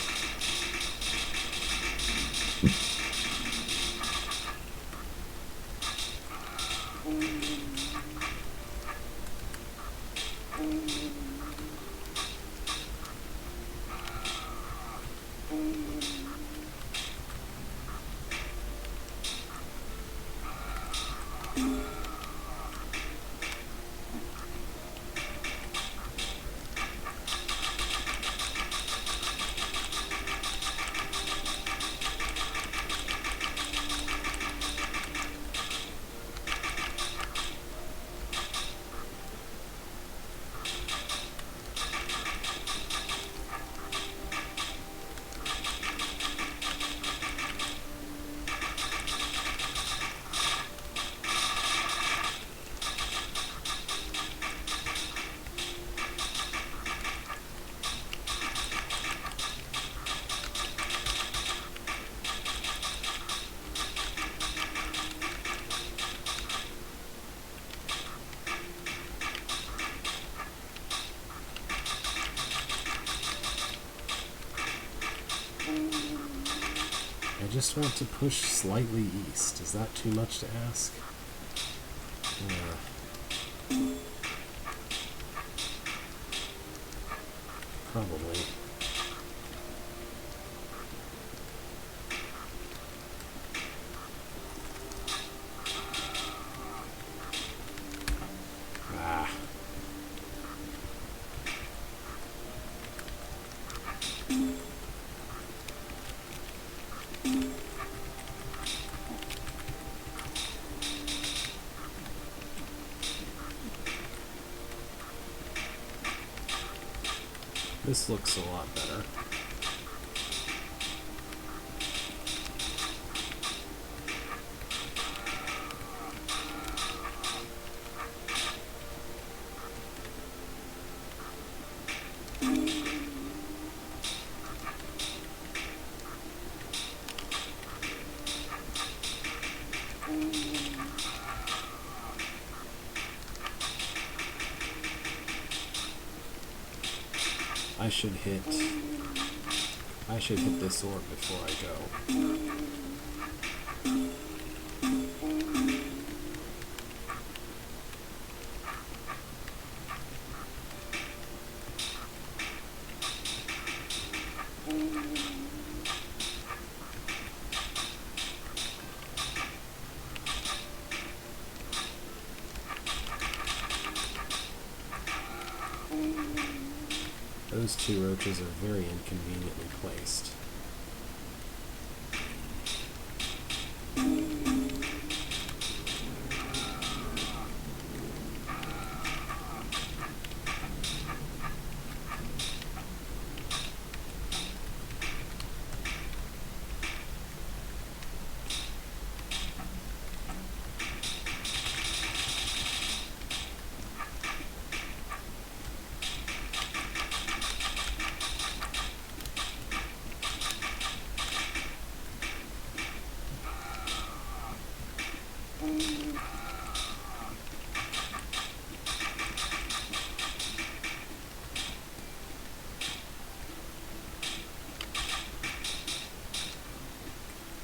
I just want to push slightly east. Is that too much to ask? Probably. This looks a lot better. I should hit this orb before I go. Those two roaches are very inconveniently placed.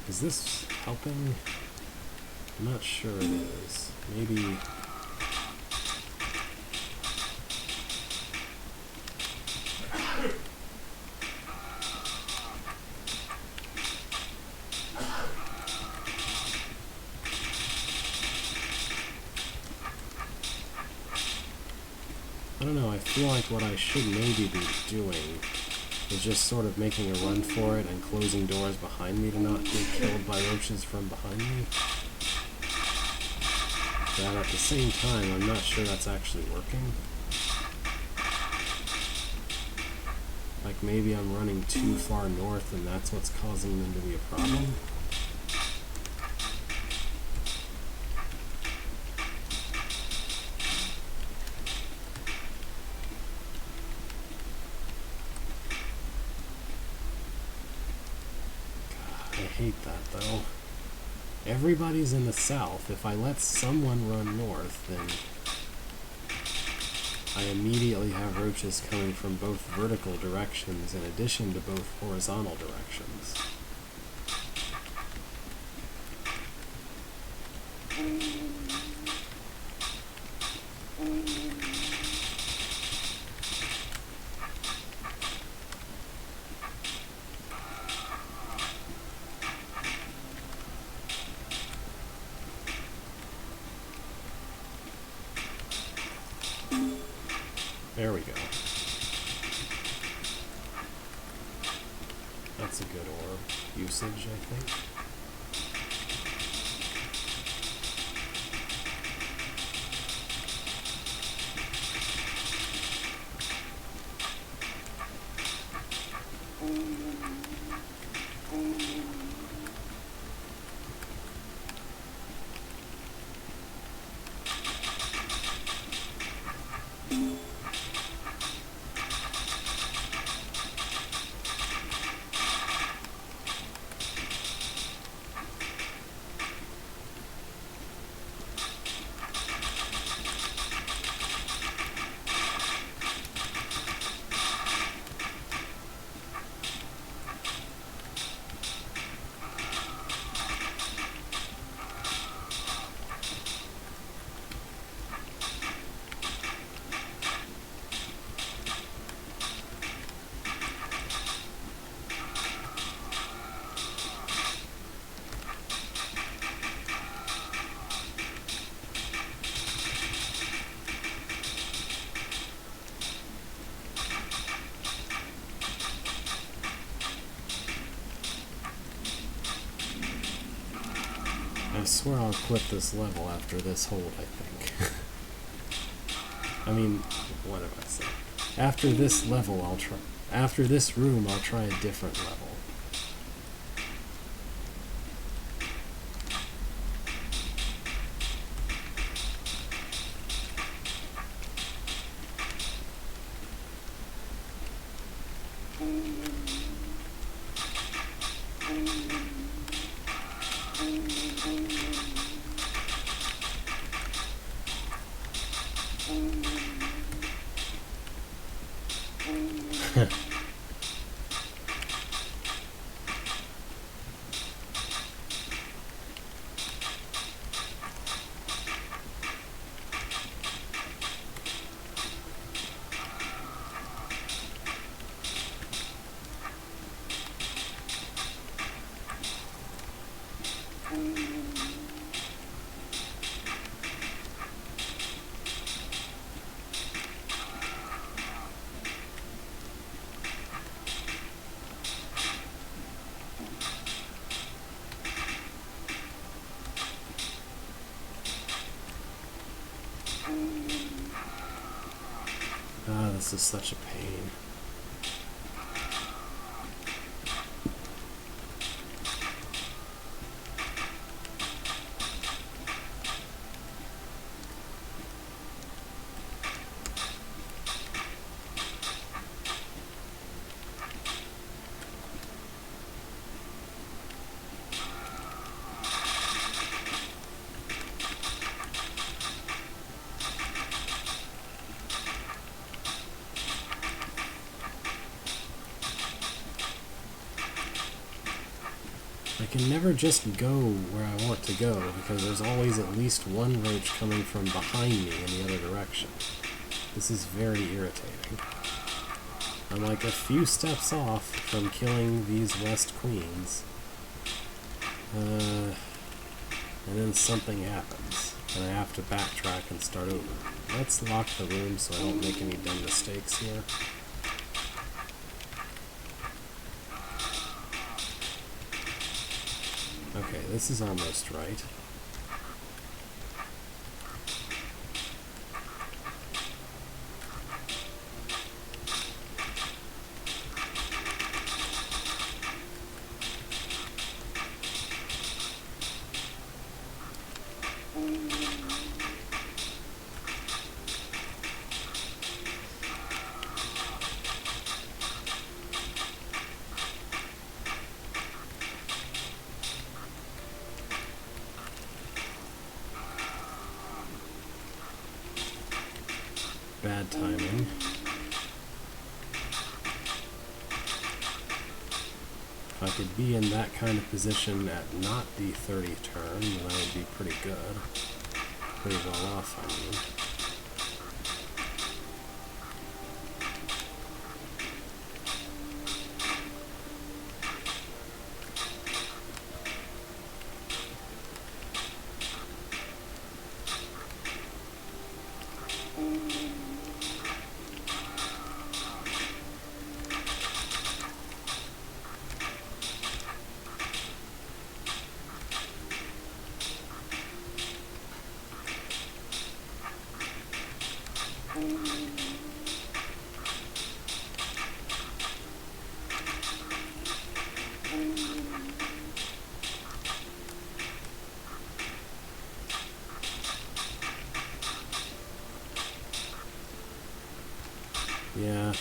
Is this helping? I'm not sure it is. Maybe... I don't know, I feel like what I should maybe be doing is just sort of making a run for it and closing doors behind me to not get killed by roaches from behind me. But at the same time, I'm not sure that's actually working. Like maybe I'm running too far north and that's what's causing them to be a problem. I hate that though. Everybody's in the south. If I let someone run north, then I immediately have roaches coming from both vertical directions in addition to both horizontal directions. There we go. That's a good orb usage, I think. I swear I'll quit this level after this hold, I think. I mean, what have I said? After this level, I'll try... After this room, I'll try a different level. Ah, this is such a pain. I can never just go where I want to go, because there's always at least one roach coming from behind me in the other direction. This is very irritating. I'm like a few steps off from killing these West Queens. And then something happens, and I have to backtrack and start over. Let's lock the room so I don't make any dumb mistakes here. Okay, this is almost right. Bad timing. If I could be in that kind of position at not the 30th turn, then I would be pretty good. Pretty well off, I mean. Yeah.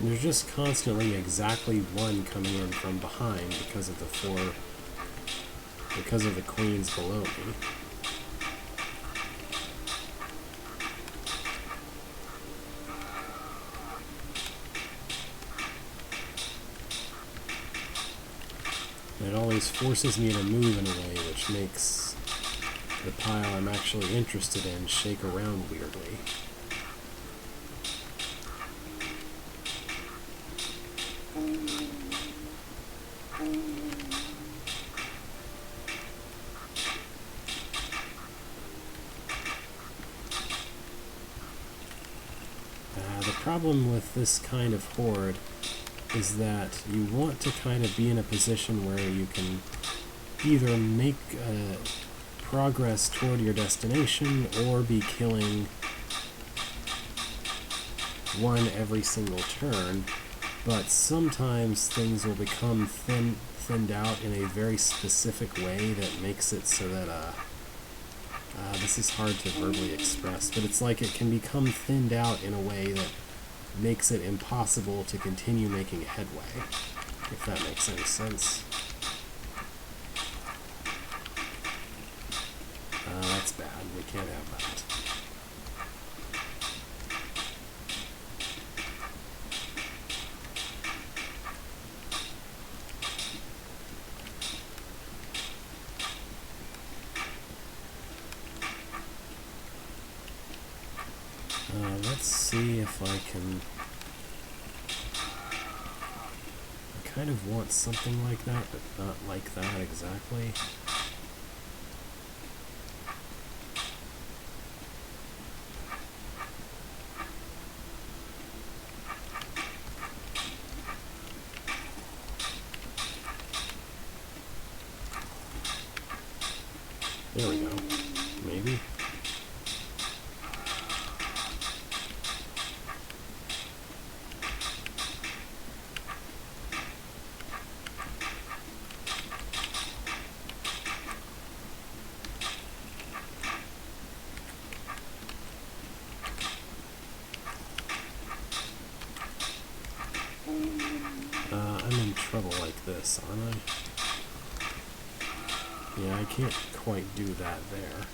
There's just constantly exactly one coming in from behind because of the queens below me. It always forces me to move in a way which makes the pile I'm actually interested in shake around weirdly. The problem with this kind of horde is that you want to kind of be in a position where you can either make progress toward your destination or be killing one every single turn, but sometimes things will become thinned out in a very specific way that makes it so that this is hard to verbally express, but it's like it can become thinned out in a way that makes it impossible to continue making headway, if that makes any sense. That's bad. We can't have that. Let's see if I can... I kind of want something like that, but not like that exactly. There we go. Maybe. I'm in trouble like this, aren't I? Yeah, I can't quite do that there.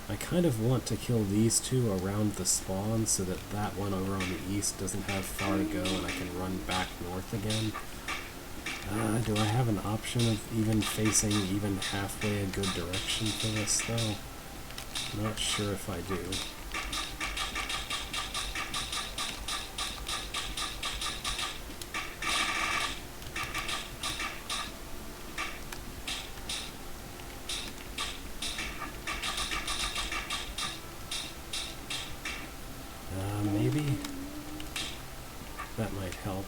I kind of want to kill these two around the spawn so that that one over on the east doesn't have far to go and I can run back north again. Do I have an option of even facing even halfway a good direction for this, though? I'm not sure if I do. Maybe that might help,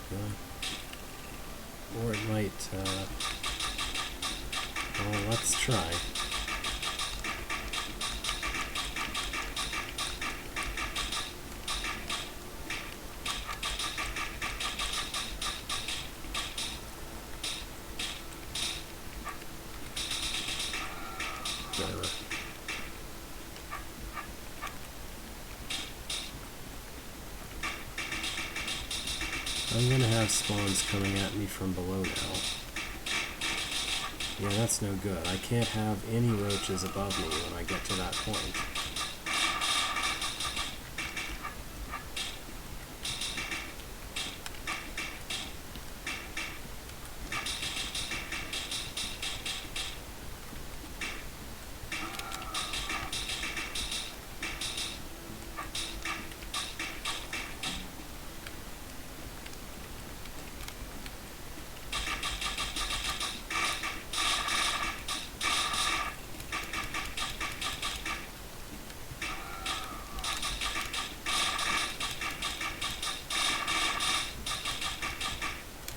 or it might, well, let's try. Whatever. I'm gonna have spawns coming at me from below now. Yeah, that's no good. I can't have any roaches above me when I get to that point.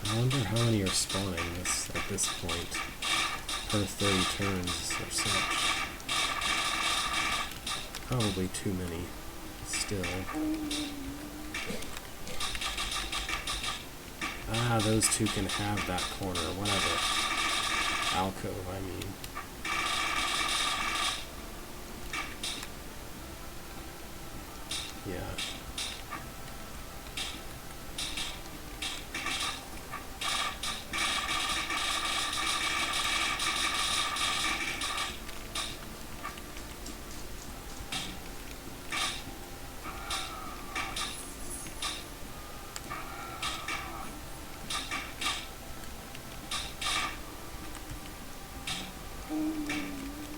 I wonder how many are spawning at this point per 30 turns or such. Probably too many still. how those two can have that corner, whatever. Alcove, I mean. Yeah.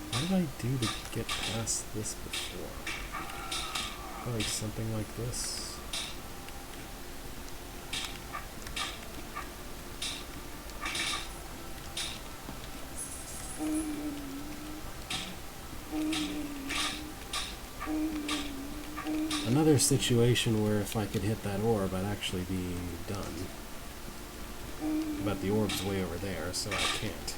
What did I do to get past this before? Probably something like this. Another situation where if I could hit that orb, I'd actually be done. But the orb's way over there, so I can't.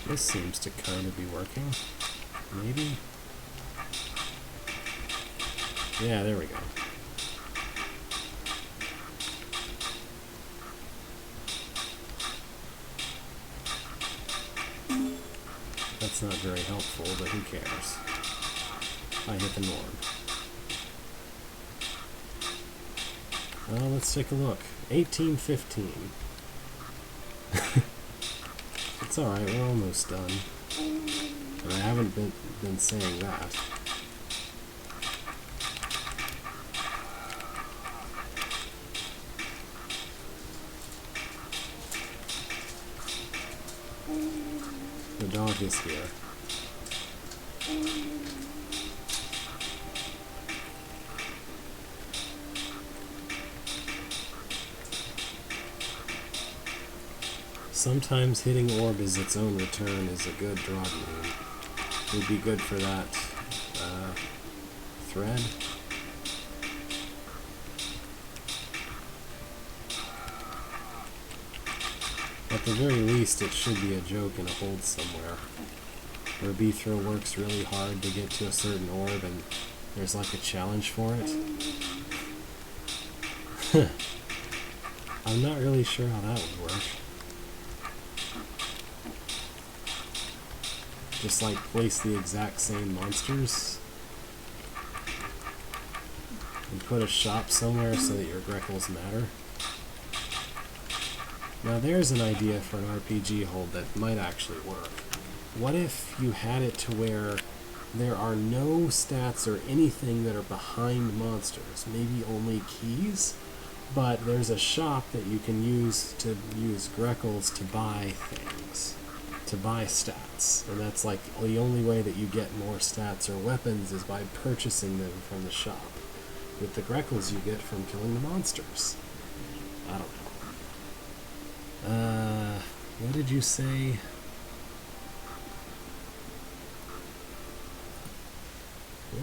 This seems to kind of be working. Maybe? Yeah, there we go. That's not very helpful, but who cares? I hit the norm. Well, let's take a look. 1815. It's alright, we're almost done. And I haven't been saying that. The dog is here. Sometimes hitting orb as its own return is a good draw move. Would be good for that thread. At the very least, it should be a joke in a hold somewhere. Where B-throw works really hard to get to a certain orb and there's like a challenge for it. I'm not really sure how that would work. Just like place the exact same monsters and put a shop somewhere so that your Greckles matter. Now there's an idea for an RPG hold that might actually work. What if you had it to where there are no stats or anything that are behind monsters, maybe only keys, but there's a shop that you can use to use Greckles to buy things, to buy stats, and that's like the only way that you get more stats or weapons is by purchasing them from the shop, with the Greckles you get from killing the monsters. I don't know. What did you say? Yeah?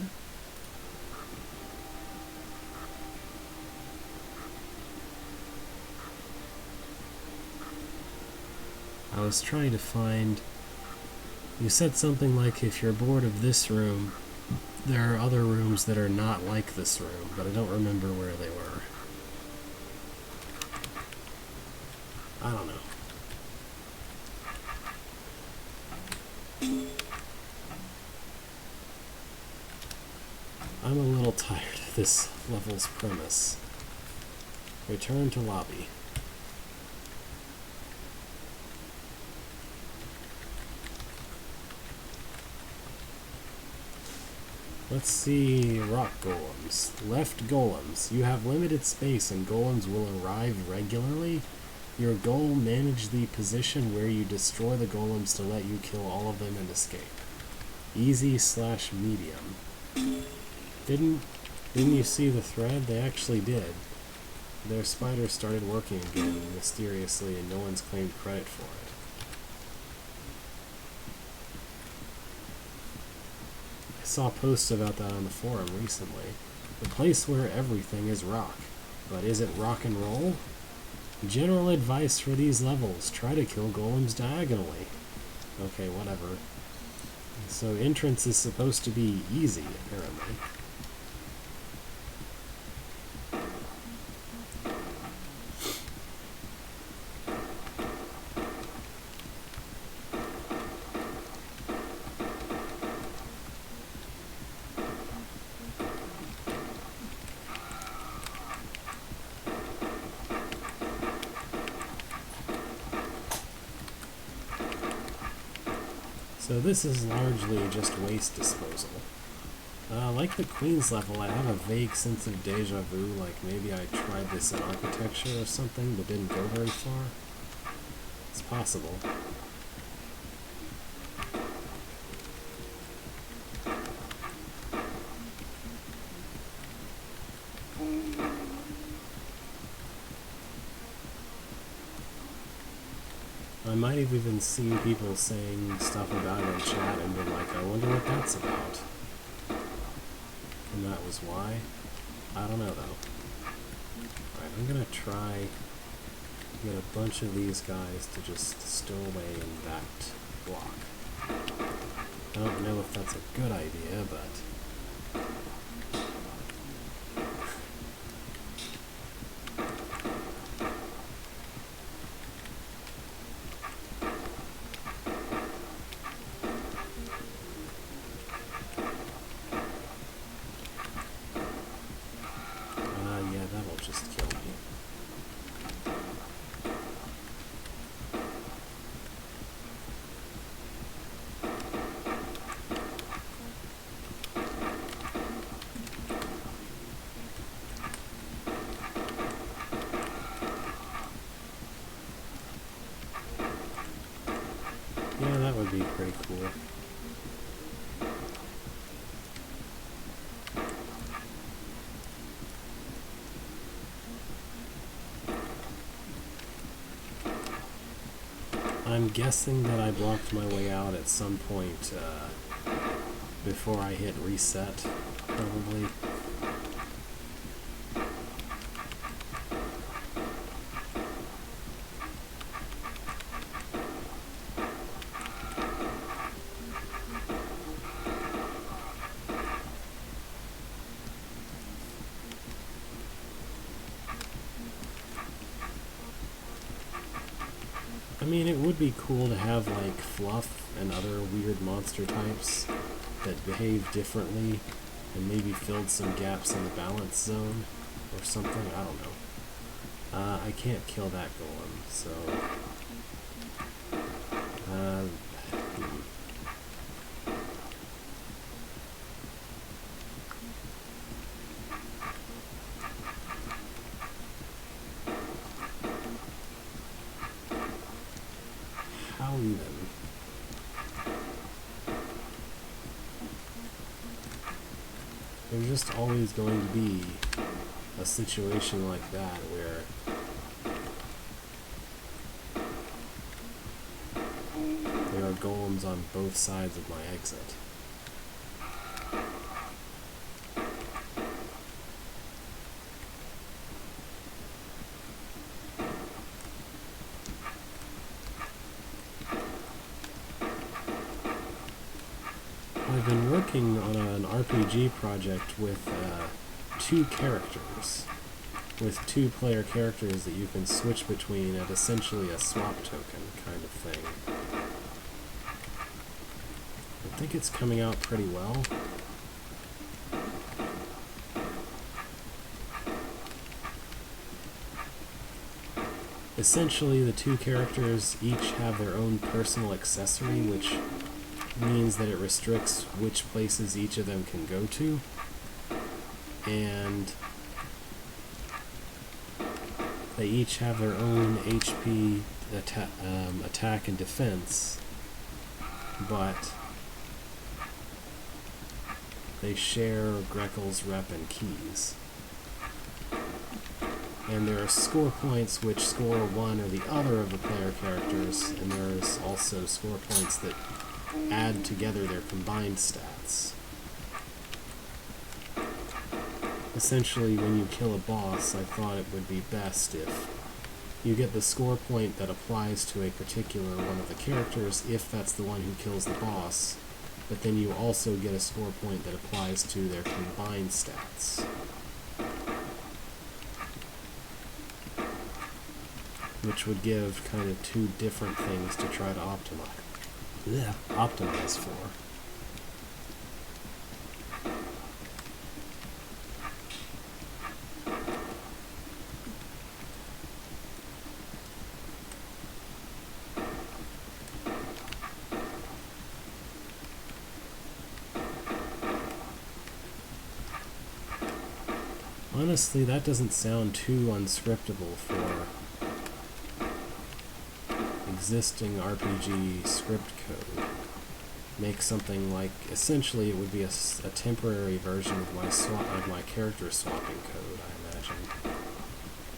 I was trying to find... You said something like, if you're bored of this room, there are other rooms that are not like this room, but I don't remember where they were. I don't know. I'm a little tired of this level's premise. Return to lobby. Let's see, rock golems. Left golems. You have limited space and golems will arrive regularly. Your goal, manage the position where you destroy the golems to let you kill all of them and escape. Easy/medium. Didn't you see the thread? They actually did. Their spiders started working again mysteriously and no one's claimed credit for it. saw posts about that on the forum recently. The place where everything is rock. But is it rock and roll? General advice for these levels, try to kill golems diagonally. Okay, whatever. So entrance is supposed to be easy, apparently. So this is largely just waste disposal. Like the Queen's level, I have a vague sense of deja vu, like maybe I tried this in architecture or something, but didn't go very far. It's possible. I might have even seen people saying stuff about it in chat and been like, I wonder what that's about. And that was why? I don't know though. Alright, I'm gonna try to get a bunch of these guys to just stow away in that block. I don't know if that's a good idea, but... yeah, that'll just kill me. Yeah, that would be pretty cool. I'm guessing that I blocked my way out at some point before I hit reset, probably. I mean, it would be cool to have, like, Fluff and other weird monster types that behave differently and maybe filled some gaps in the balance zone or something. I don't know. I can't kill that golem, so... How even? There's just always going to be a situation like that where there are golems on both sides of my exit. I've been working on an RPG project with 2 characters, with 2-player characters that you can switch between at essentially a swap token kind of thing. I think it's coming out pretty well. Essentially, the 2 characters each have their own personal accessory, which means that it restricts which places each of them can go to, and they each have their own HP, attack and defense, but they share Grekel's rep and keys. And there are score points which score one or the other of the player characters, and there's also score points that add together their combined stats. essentially when you kill a boss, I thought it would be best if you get the score point that applies to a particular one of the characters if that's the one who kills the boss, but then you also get a score point that applies to their combined stats. Which would give kind of two different things to try to optimize for. Honestly, that doesn't sound too unscriptable for existing RPG script code. Make something like, essentially it would be a temporary version of my character swapping code, I imagine.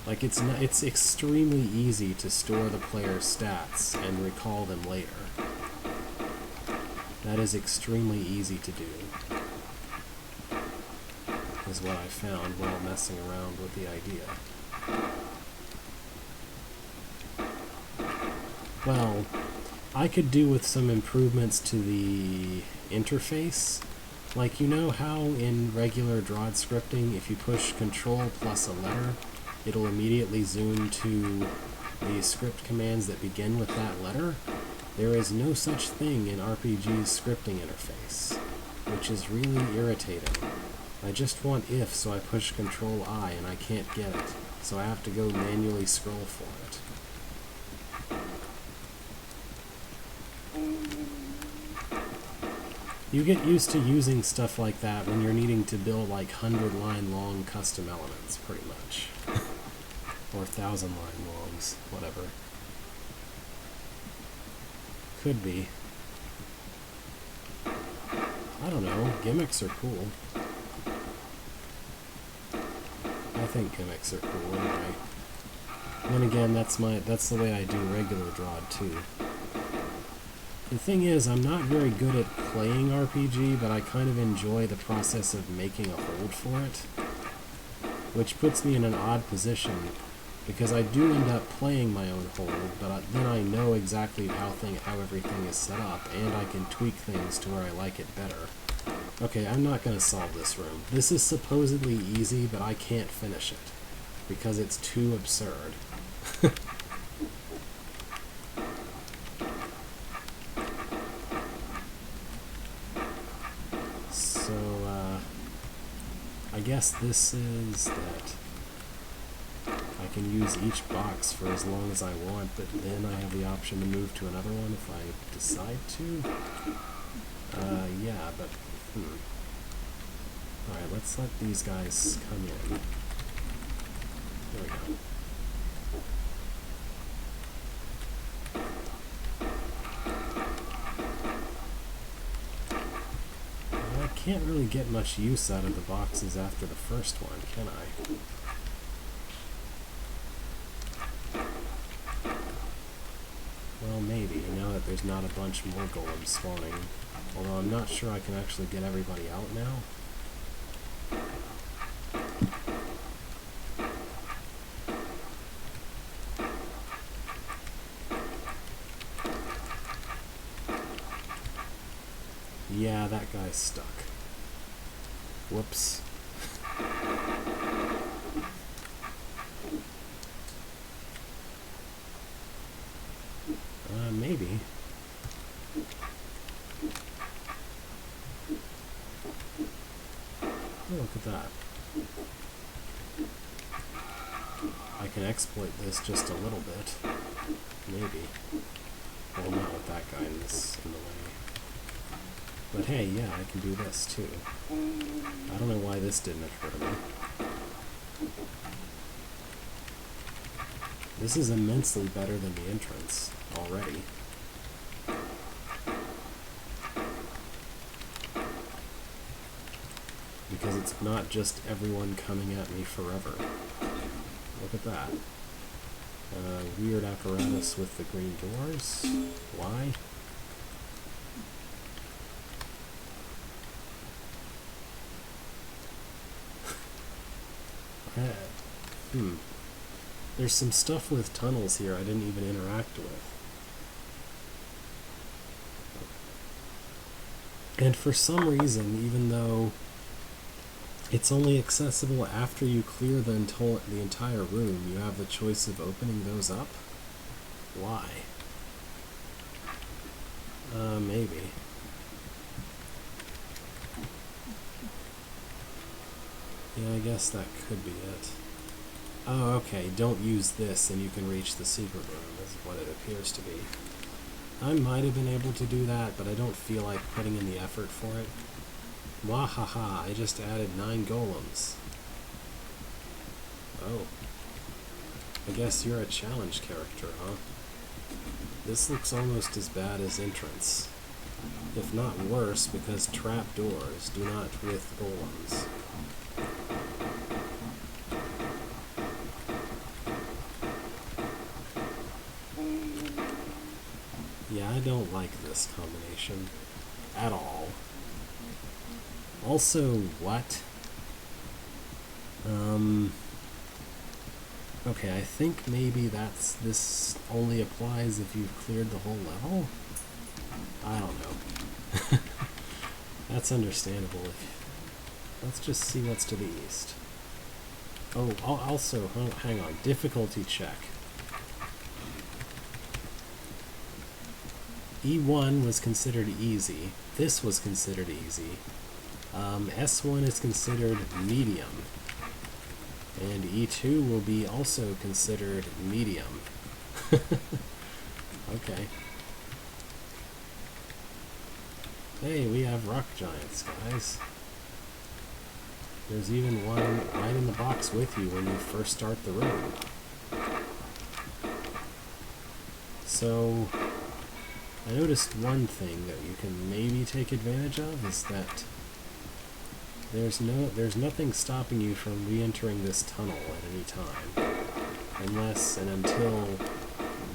Like, it's extremely easy to store the player's stats and recall them later. That is extremely easy to do, is what I found while messing around with the idea. Well, I could do with some improvements to the interface. Like, you know how in regular Drod scripting, if you push Control plus a letter, it'll immediately zoom to the script commands that begin with that letter? There is no such thing in RPG's scripting interface, which is really irritating. I just want if, so I push Control I and I can't get it, so I have to go manually scroll for it. You get used to using stuff like that when you're needing to build like 100-line long custom elements, pretty much. Or 1,000-line longs, whatever. Could be. I don't know, gimmicks are cool. I think gimmicks are cool anyway. Then again, that's the way I do regular Drod too. The thing is, I'm not very good at playing RPG, but I kind of enjoy the process of making a hold for it. Which puts me in an odd position, because I do end up playing my own hold, but then I know exactly how everything is set up, and I can tweak things to where I like it better. Okay, I'm not going to solve this room. This is supposedly easy, but I can't finish it, because it's too absurd. I guess this is that I can use each box for as long as I want, but then I have the option to move to another one if I decide to. Yeah, but, Alright, let's let these guys come in. There we go. I can't really get much use out of the boxes after the first one, can I? Well, maybe, now that there's not a bunch more golems spawning. Although I'm not sure I can actually get everybody out now. Yeah, that guy's stuck. Whoops. Maybe. Oh, look at that. I can exploit this just a little bit. Maybe. Well, not with that guy in the way. But hey, yeah, I can do this too. I don't know why this didn't occur to me. This is immensely better than the entrance already. Because it's not just everyone coming at me forever. Look at that. Weird apparatus with the green doors. Why? There's some stuff with tunnels here I didn't even interact with. And for some reason, even though it's only accessible after you clear the entire room, you have the choice of opening those up? Why? Maybe. Yeah, I guess that could be it. Oh, okay, don't use this and you can reach the secret room, is what it appears to be. I might have been able to do that, but I don't feel like putting in the effort for it. Wahaha, I just added 9 golems. Oh. I guess you're a challenge character, huh? This looks almost as bad as entrance. If not worse, because trapdoors do not with golems. Yeah, I don't like this combination at all. Also, what? Okay, I think maybe this only applies if you've cleared the whole level? I don't know. That's understandable. Let's just see what's to the east. Oh, also, hang on. Difficulty check. E1 was considered easy. This was considered easy. S1 is considered medium. And E2 will be also considered medium. Okay. Hey, we have rock giants, guys. There's even one right in the box with you when you first start the room. So, I noticed one thing that you can maybe take advantage of is that there's nothing stopping you from re-entering this tunnel at any time, unless and until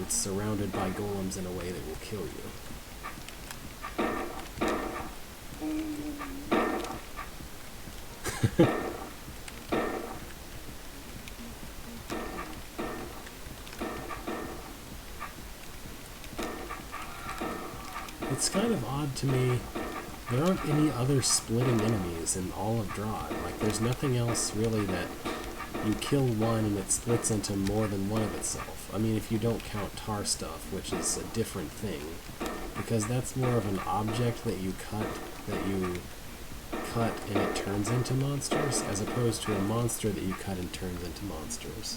it's surrounded by golems in a way that will kill you. It's kind of odd to me. There aren't any other splitting enemies in all of Drod. Like, there's nothing else really that you kill one and it splits into more than one of itself. I mean, if you don't count tar stuff, which is a different thing, because that's more of an object that you cut and it turns into monsters, as opposed to a monster that you cut and turns into monsters.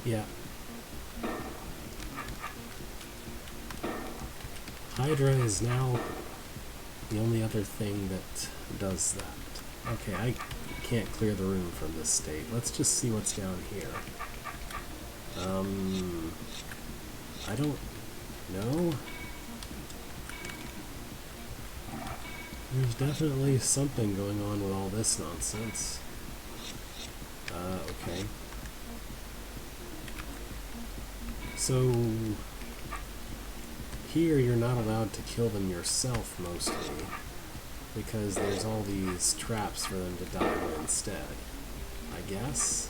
Yeah. Hydra is now the only other thing that does that. Okay, I can't clear the room from this state. Let's just see what's down here. I don't know. There's definitely something going on with all this nonsense. Okay. So, here you're not allowed to kill them yourself, mostly, because there's all these traps for them to die with instead, I guess?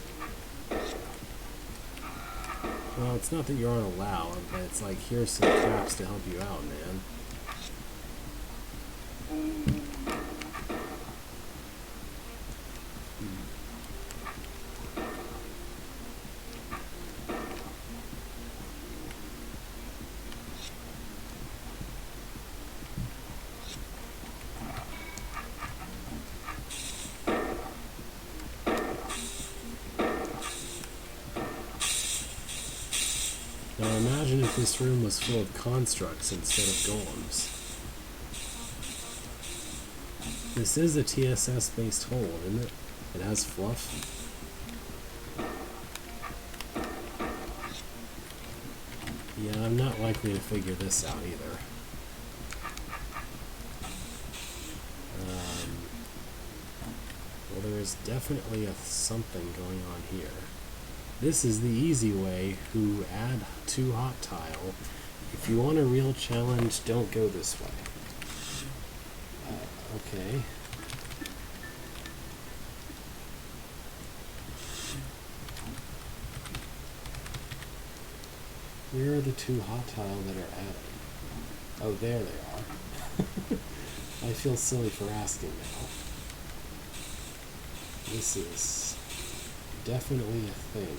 Well, it's not that you aren't allowed, but it's like, here's some traps to help you out, man. Now imagine if this room was full of constructs instead of golems. This is a TSS-based hole, isn't it? It has fluff. I'm not likely to figure this out either. Well, there is definitely something going on here. This is the easy way to add to hot tile. If you want a real challenge, don't go this way. Okay. Where are the two hot tile that are added? Oh, there they are. I feel silly for asking now. This is definitely a thing.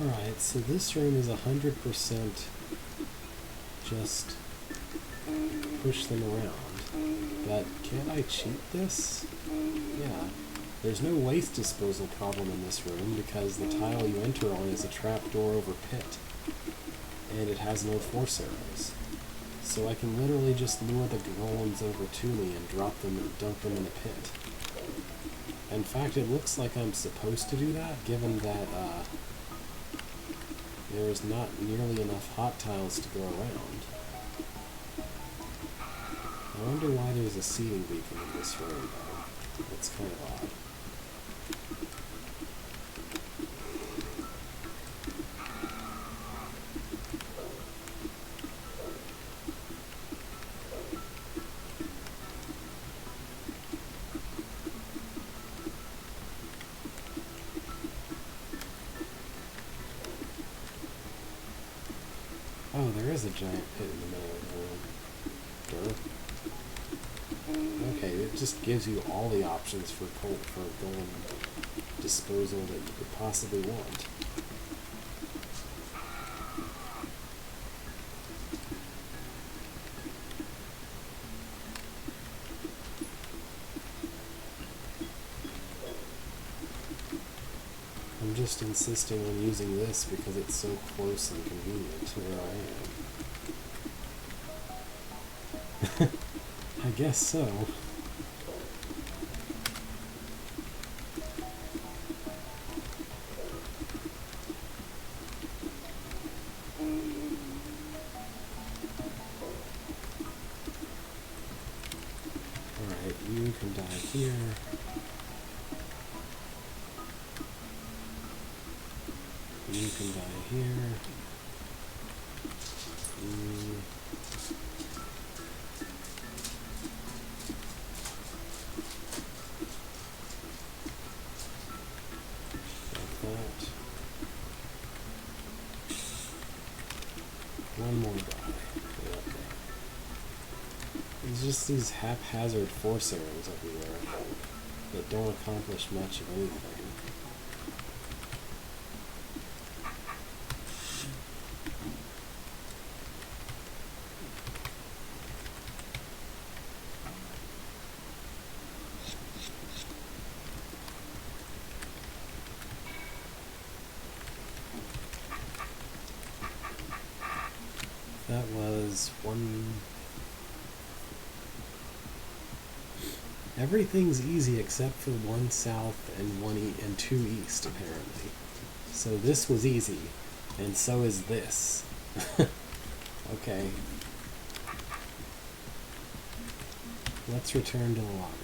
Alright, so this room is 100% just push them around. But can't I cheat this? Yeah. There's no waste disposal problem in this room because the tile you enter on is a trapdoor over pit. And it has no force arrows. So I can literally just lure the golems over to me and drop them and dump them in the pit. In fact, it looks like I'm supposed to do that, given that there is not nearly enough hot tiles to go around. I wonder why there's a seeding beacon in this room, though. That's kind of odd. Oh, there is a giant pit in the middle of the room. Dirt. Okay, it just gives you all the options for golem disposal that you could possibly want. I'm just insisting on using this because it's so close and convenient to where I am. I guess so. Alright, you can die here. You can die here. Like that. One more guy. Okay. It's just these haphazard force arrows everywhere that don't accomplish much of anything. That was one... Everything's easy except for one south and and two east, apparently. So this was easy, and so is this. Okay. Let's return to the lobby.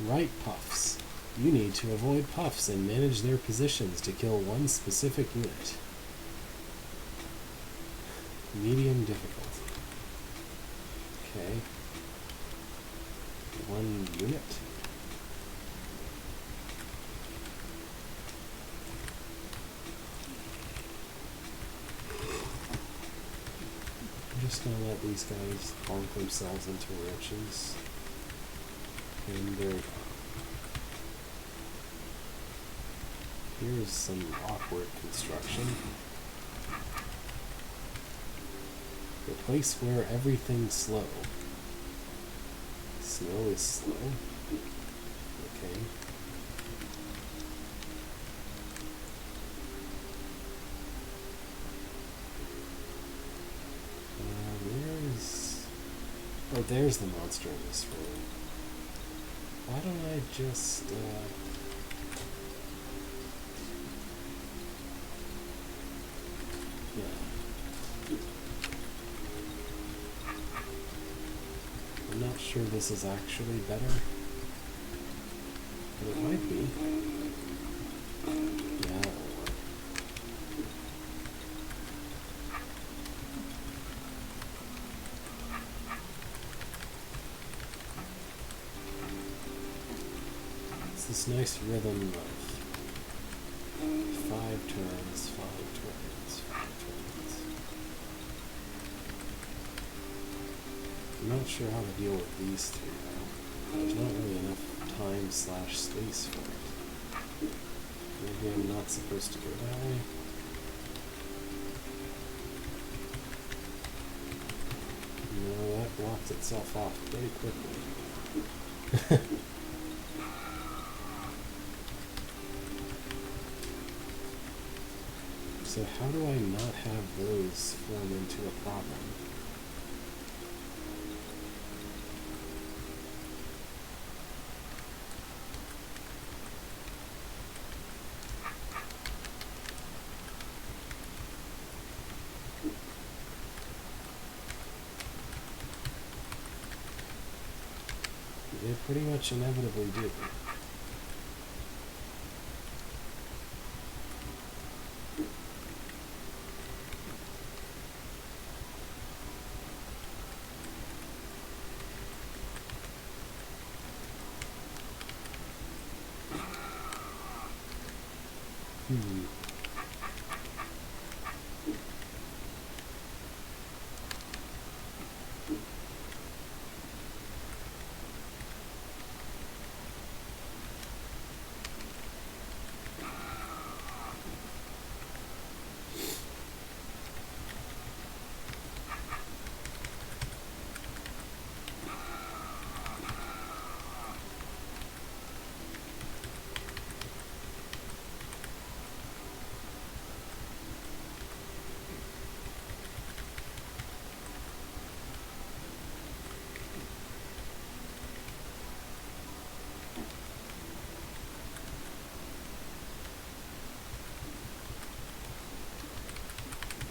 Right, puffs. You need to avoid puffs and manage their positions to kill one specific unit. Medium difficulty. Okay. One unit. I'm just just gonna let these guys bonk themselves into riches. And there we go. Here's some awkward construction. The place where everything's slow. Snow is slow. Okay. Oh, there's the monster in this room. Why don't I just, yeah. I'm not sure this is actually better, but it might be. Yeah, that'll work. This nice rhythm of 5 turns, 5 turns, 5 turns. I'm not sure how to deal with these two though. There's not really enough time/space for it. Maybe I'm not supposed to go that way. No, that blocked itself off very quickly. So how do I not have those form into a problem? They pretty much inevitably do.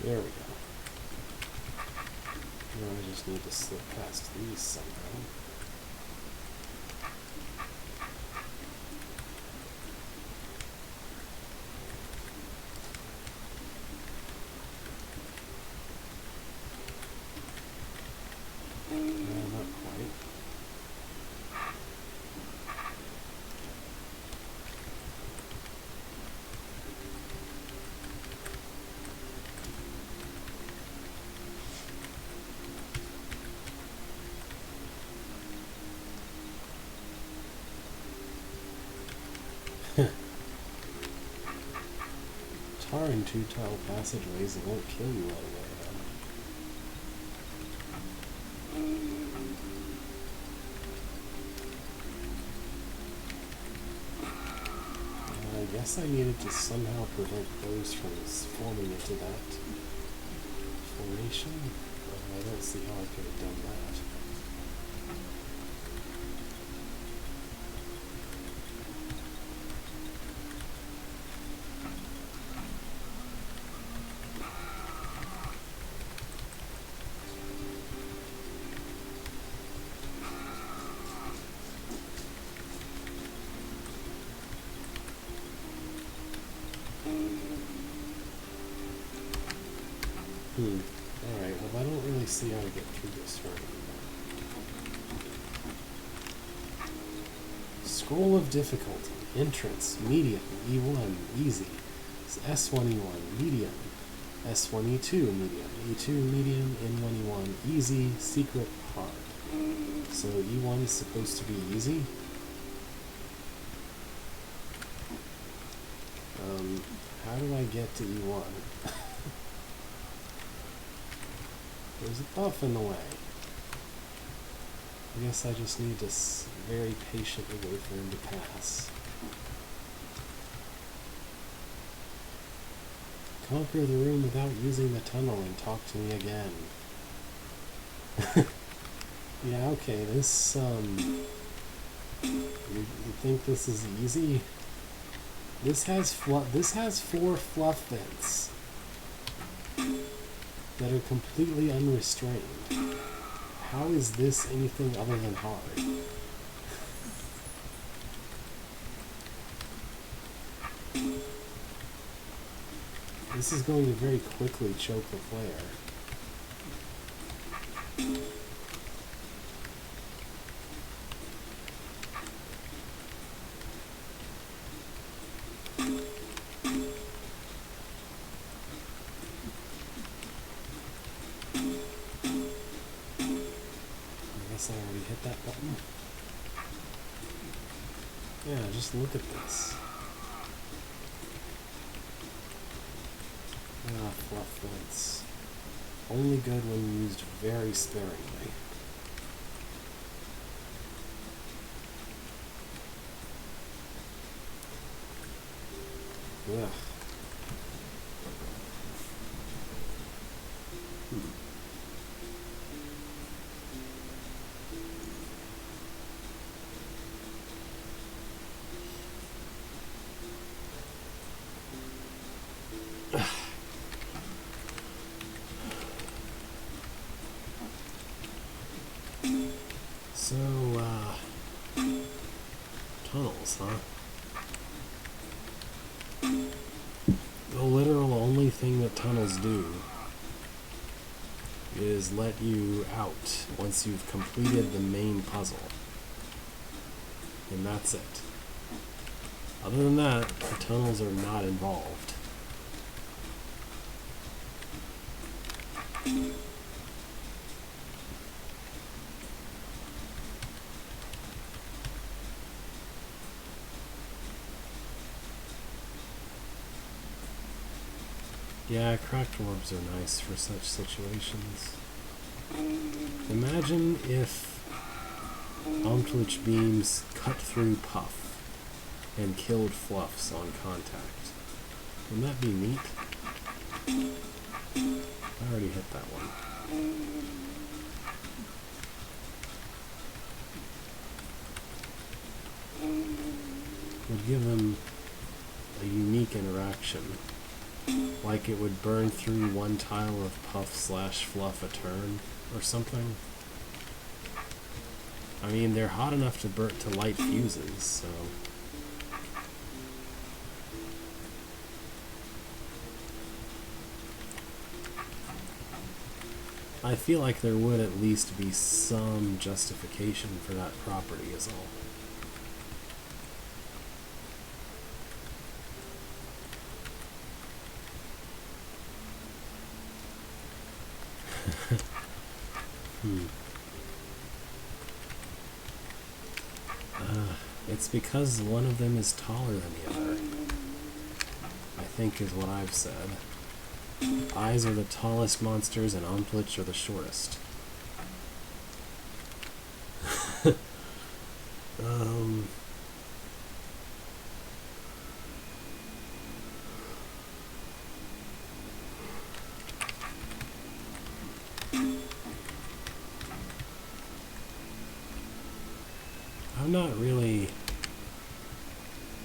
There we go. Now I just need to slip past these somehow. Not quite. Tar and two-tile passageways that won't kill you all the way I guess I needed to somehow prevent those from forming into that formation. I don't see how I could have done that. Alright, well I don't really see how to get through this room. Scroll of difficulty. Entrance. Medium. E1. Easy. S1 E1. Medium. S1E2 medium, E2 medium, N1 E1 easy, secret hard. So E1 is supposed to be easy. How do I get to E1? There's a buff in the way. I guess I just need to very patiently wait for him to pass. Conquer the room without using the tunnel and talk to me again. Yeah, okay, this, you think this is easy? This has 4 fluff vents that are completely unrestrained. How is this anything other than hard? This is going to very quickly choke the flare. I already hit that button. Yeah, just look at this. Ah, fluff vents. Only good when used very sparingly. Ugh. So, tunnels, huh? The literal only thing that tunnels do is let you out once you've completed the main puzzle. And that's it. Other than that, the tunnels are not involved. Yeah, cracked orbs are nice for such situations. Imagine if Omtlich beams cut through Puff and killed Fluffs on contact. Wouldn't that be neat? I already hit that one. Would give them a unique interaction. Like it would burn through one tile of Puff/Fluff a turn or something. I mean, they're hot enough to light fuses, so... I feel like there would at least be some justification for that property is all. It's because one of them is taller than the other, I think is what I've said. Eyes are the tallest monsters and Omtlich are the shortest. I'm not really...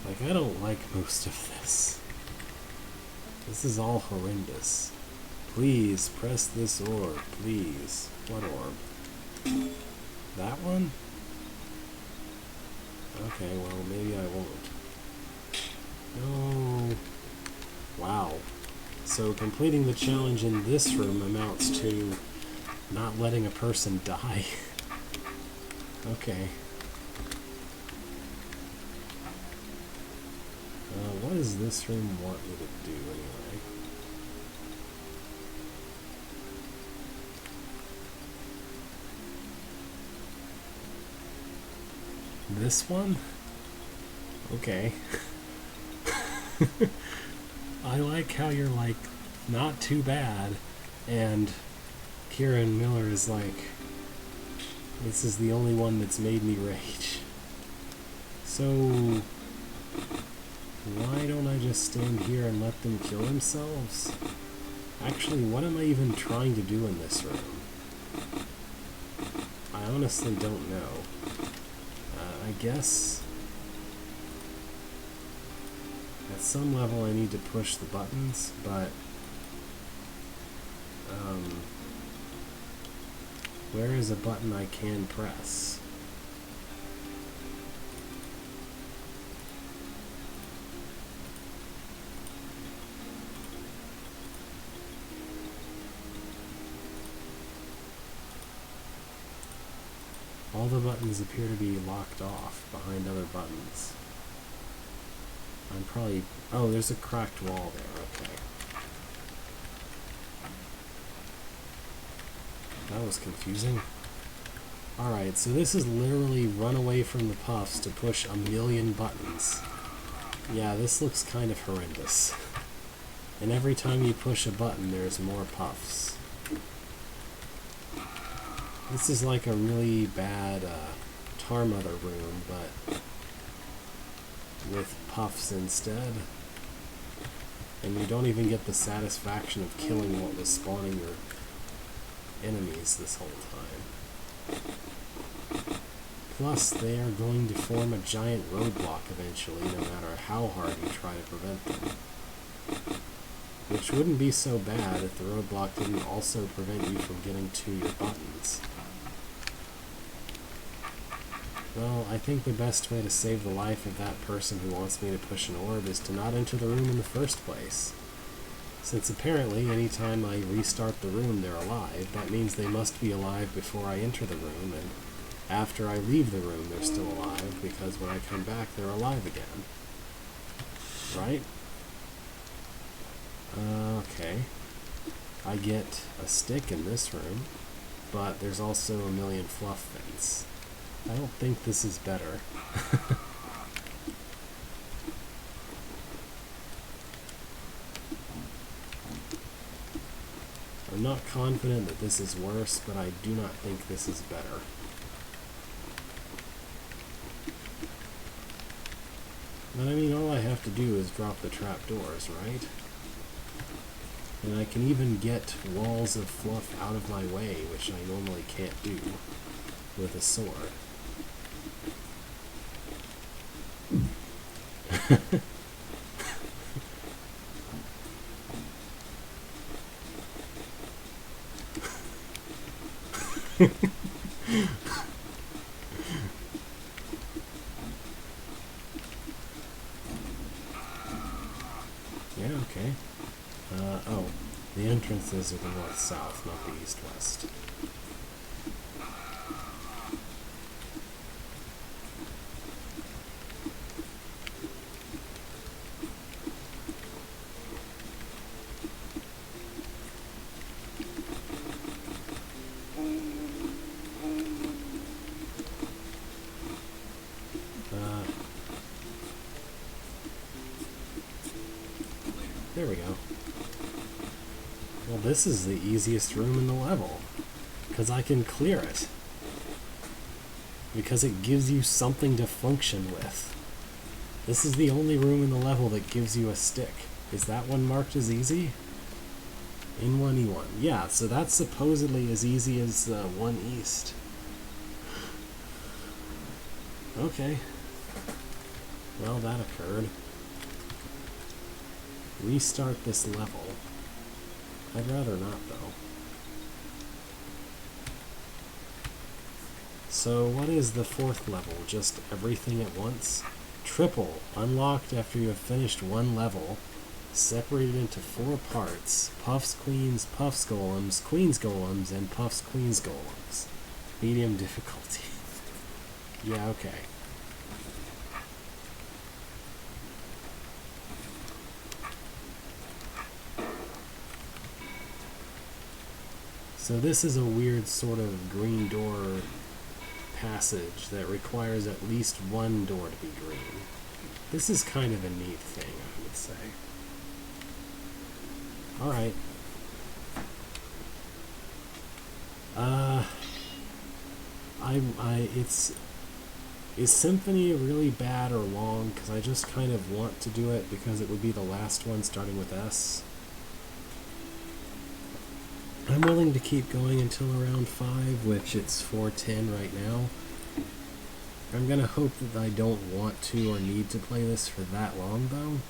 I don't like most of this. This is all horrendous. Please, press this orb, please. What orb? That one? Okay, well, maybe I won't. No. Wow. So completing the challenge in this room amounts to not letting a person die. Okay. What does this room want me to do anyway? This one? Okay. I like how you're like, not too bad, and Kieran Miller is like, this is the only one that's made me rage. So, why don't I just stand here and let them kill themselves? Actually, what am I even trying to do in this room? I honestly don't know. I guess at some level I need to push the buttons, but where is a button I can press? All the buttons appear to be locked off behind other buttons. I'm probably... Oh, there's a cracked wall there, okay. That was confusing. Alright, so this is literally run away from the puffs to push a million buttons. Yeah, this looks kind of horrendous. And every time you push a button, there's more puffs. This is like a really bad Tar Mother room, but with puffs instead. And you don't even get the satisfaction of killing what was spawning your enemies this whole time. Plus, they are going to form a giant roadblock eventually, no matter how hard you try to prevent them. Which wouldn't be so bad if the roadblock didn't also prevent you from getting to your buttons. Well, I think the best way to save the life of that person who wants me to push an orb is to not enter the room in the first place. Since apparently, anytime I restart the room, they're alive, that means they must be alive before I enter the room, and after I leave the room, they're still alive, because when I come back, they're alive again. Right? Okay. I get a stick in this room, but there's also a million fluff fins. I don't think this is better. I'm not confident that this is worse, but I do not think this is better. But I mean, all I have to do is drop the trapdoors, right? And I can even get walls of fluff out of my way, which I normally can't do with a sword. Yeah, okay. Oh, the entrances are the north-south, not the east-west. There we go. Well, this is the easiest room in the level, because I can clear it. Because it gives you something to function with. This is the only room in the level that gives you a stick. Is that one marked as easy? In 1E1. Yeah, so that's supposedly as easy as 1 East. Okay. Well, that occurred. Restart this level. I'd rather not, though. So what is the fourth level? Just everything at once? Triple, unlocked after you have finished one level, separated into 4 parts: Puffs Queens, Puffs Golems, Queens Golems, and Puffs Queens Golems. Medium difficulty. Yeah, okay. So this is a weird sort of green door passage that requires at least one door to be green. This is kind of a neat thing, I would say. Alright. Is Symphony really bad or long? Because I just kind of want to do it because it would be the last one starting with S. I'm willing to keep going until around 5, which it's 4:10 right now. I'm gonna hope that I don't want to or need to play this for that long, though.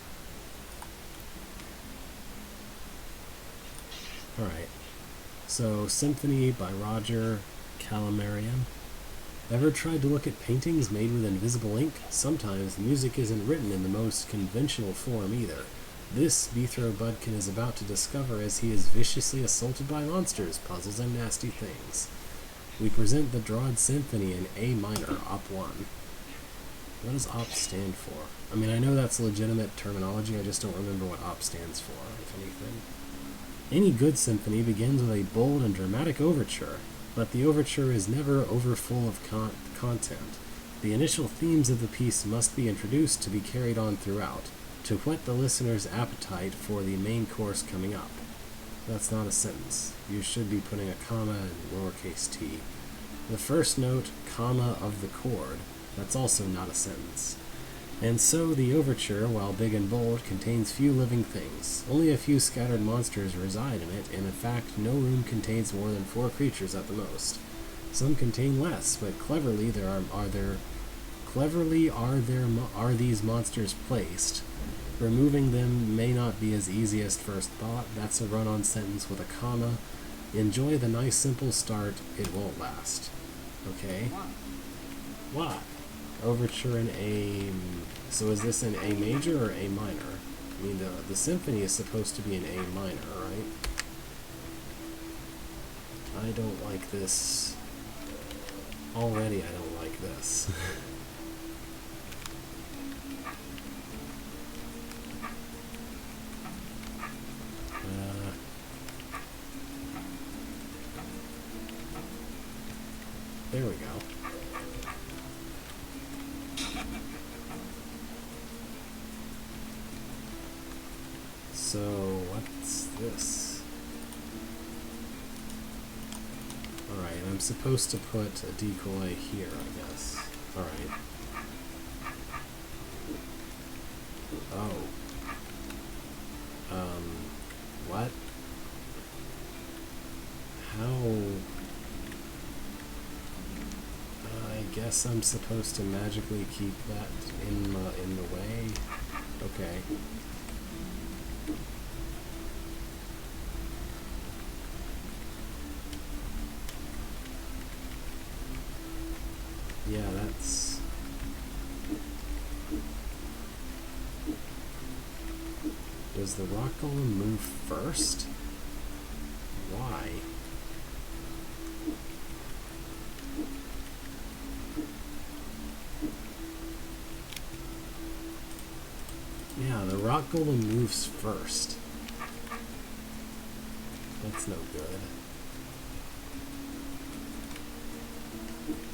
Alright. So, Symphony by Roger Calamarian. Ever tried to look at paintings made with invisible ink? Sometimes music isn't written in the most conventional form either. This Beethro Budkin is about to discover as he is viciously assaulted by monsters, puzzles, and nasty things. We present the Drawd Symphony in A minor, Op 1. What does Op stand for? I mean, I know that's legitimate terminology, I just don't remember what Op stands for, if anything. Any good symphony begins with a bold and dramatic overture, but the overture is never overfull of content. The initial themes of the piece must be introduced to be carried on throughout, to whet the listener's appetite for the main course coming up. That's not a sentence. You should be putting a comma in lowercase t. The first note, comma, of the chord, that's also not a sentence. And so the overture, while big and bold, contains few living things. Only a few scattered monsters reside in it, and in fact no room contains more than 4 creatures at the most. Some contain less, but cleverly are these monsters placed. Removing them may not be as easy as first thought. That's a run-on sentence with a comma. Enjoy the nice simple start, it won't last. Okay? What? Overture in A... So is this in A major or A minor? I mean, the symphony is supposed to be in A minor, right? I don't like this. Already I don't like this. There we go. So, what's this? Alright, I'm supposed to put a decoy here, I guess. Alright. Oh. What? How? I guess I'm supposed to magically keep that in the way? Okay. Yeah, that's... Does the rock golem move first? Why? Yeah, the rock golem moves first. That's no good.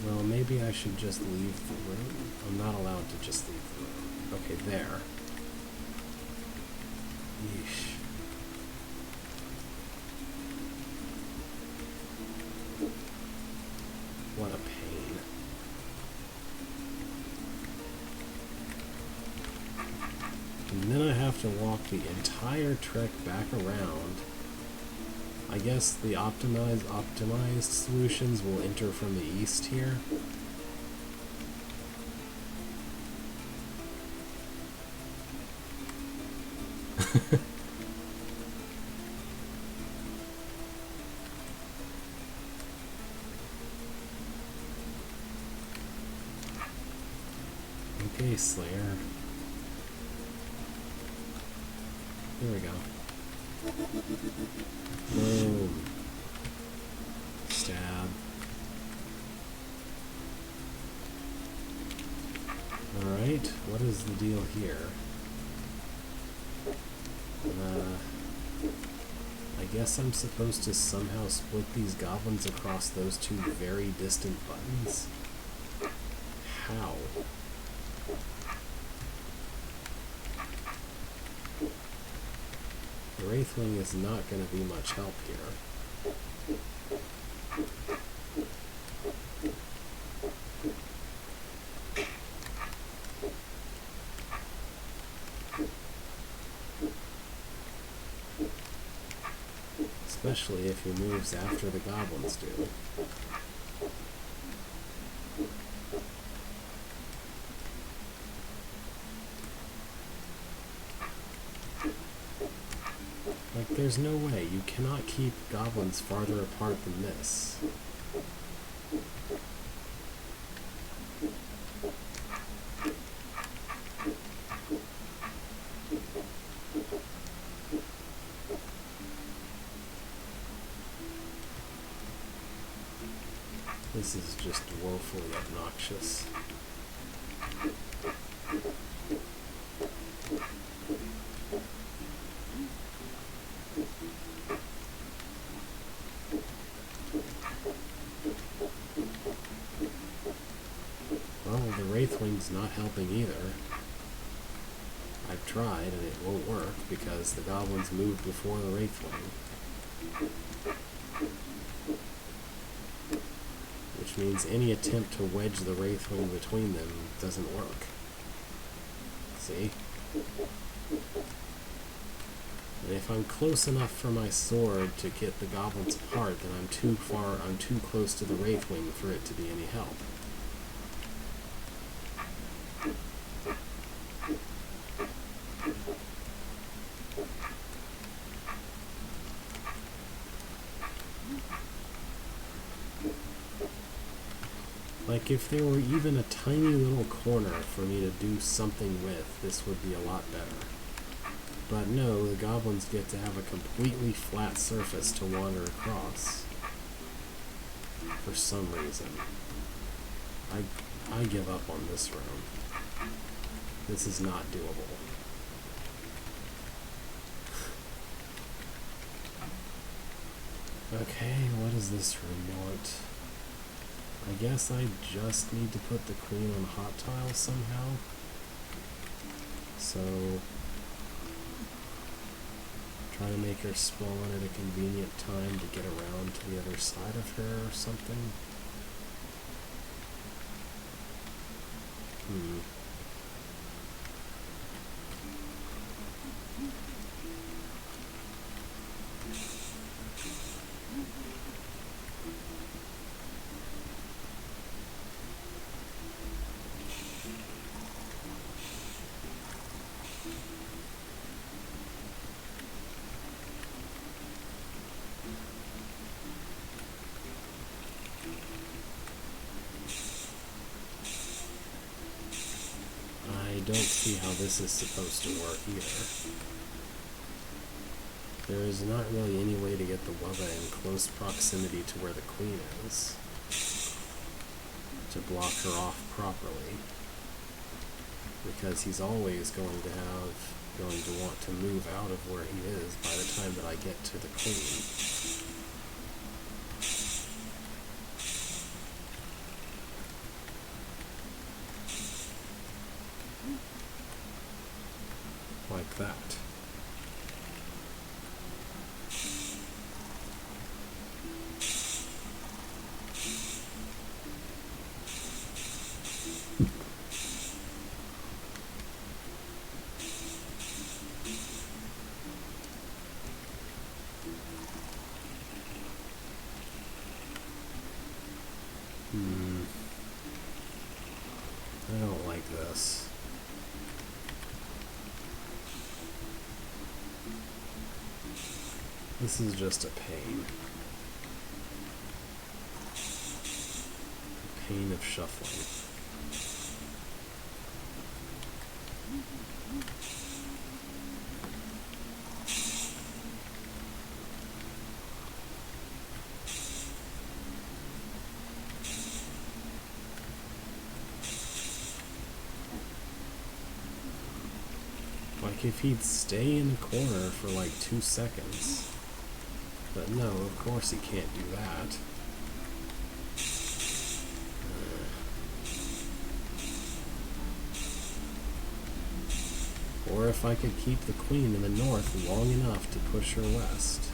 Well, maybe I should just leave the room. I'm not allowed to just leave the room. Okay, there. Yeesh. What a pain. And then I have to walk the entire trek back around. I guess the optimized solutions will enter from the east here. Okay, Slayer. Here we go. Boom. Stab. Alright, what is the deal here? I guess I'm supposed to somehow split these goblins across those two very distant buttons. how. The Wraithwing is not going to be much help here. Especially if he moves after the goblins do. Like, there's no way. You cannot keep goblins farther apart than this. This is just woefully obnoxious. Well, the Wraithwing's not helping either. I've tried, and it won't work because the goblins moved before the Wraithwing. Which means any attempt to wedge the Wraithwing between them doesn't work. See? And if I'm close enough for my sword to get the goblins apart, then I'm too close to the Wraithwing for it to be any help. Like, if there were even a tiny little corner for me to do something with, this would be a lot better. But no, the goblins get to have a completely flat surface to wander across. For some reason. I give up on this room. This is not doable. Okay, what does this room want? I guess I just need to put the queen on hot tile somehow. So, try to make her spawn at a convenient time to get around to the other side of her or something. I don't see how this is supposed to work either. There is not really any way to get the Wubba in close proximity to where the queen is to block her off properly, because he's always going to want to move out of where he is by the time that I get to the queen. Like that. I don't like this. This is just a pain. A pain of shuffling. Like, if he'd stay in the corner for like 2 seconds. But no, of course he can't do that. or if I could keep the queen in the north long enough to push her west.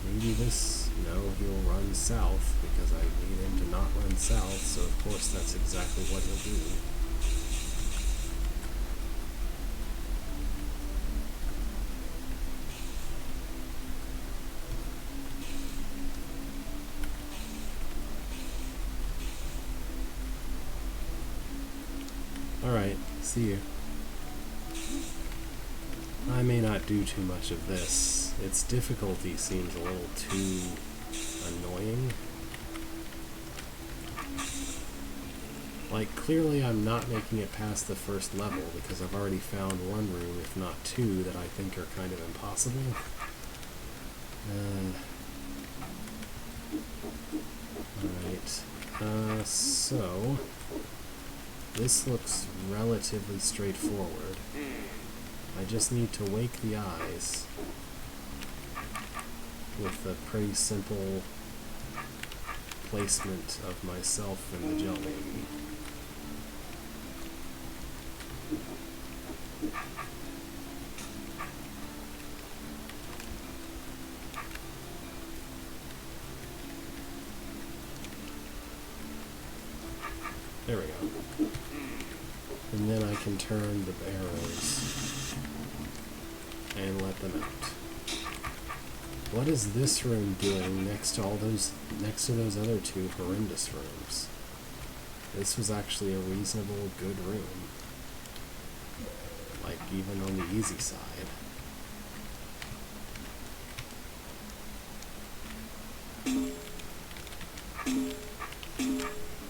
Maybe this... No, he'll run south, because I need him to not run south, so of course that's exactly what he'll do. Alright, see you. I may not do too much of this. Its difficulty seems a little too annoying. Like, clearly I'm not making it past the first level because I've already found one room, if not two, that I think are kind of impossible. Alright. So... this looks relatively straightforward. I just need to wake the eyes with a pretty simple placement of myself and the jelly. There we go. And then I can turn the arrows and let them out. What is this room doing next to those other two horrendous rooms? This was actually a reasonable, good room. Like, even on the easy side.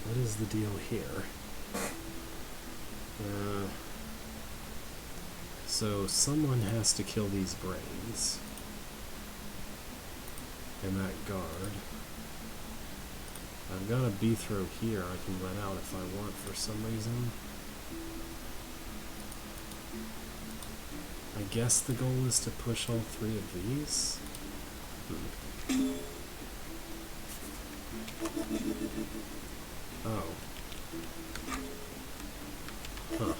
What is the deal here? So someone has to kill these brains. And that guard. I've got a B-throw here I can let out if I want for some reason. I guess the goal is to push all three of these. Oh. Huh.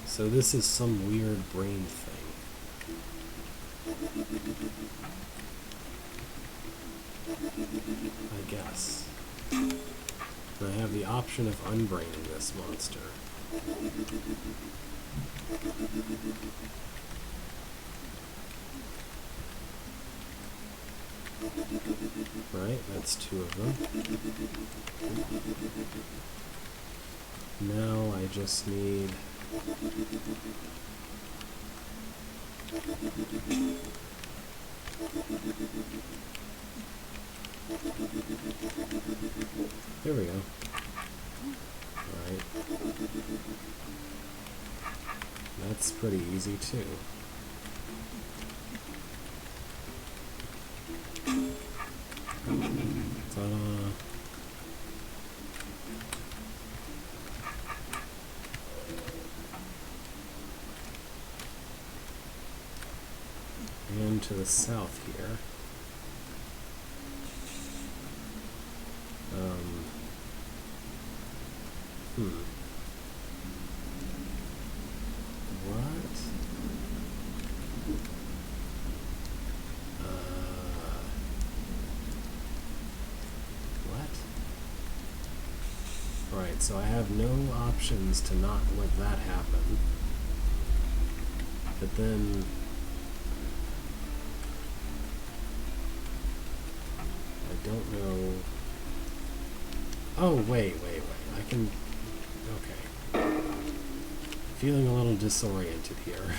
So this is some weird brain thing. I guess. And I have the option of unbraining this monster. Right, that's two of them. Now I just need... There we go. Alright. That's pretty easy too. Ta-da. And to the south here. What? What? Right, so I have no options to not let that happen. But then... I don't know... Oh, wait. I can... Okay. Feeling a little disoriented here.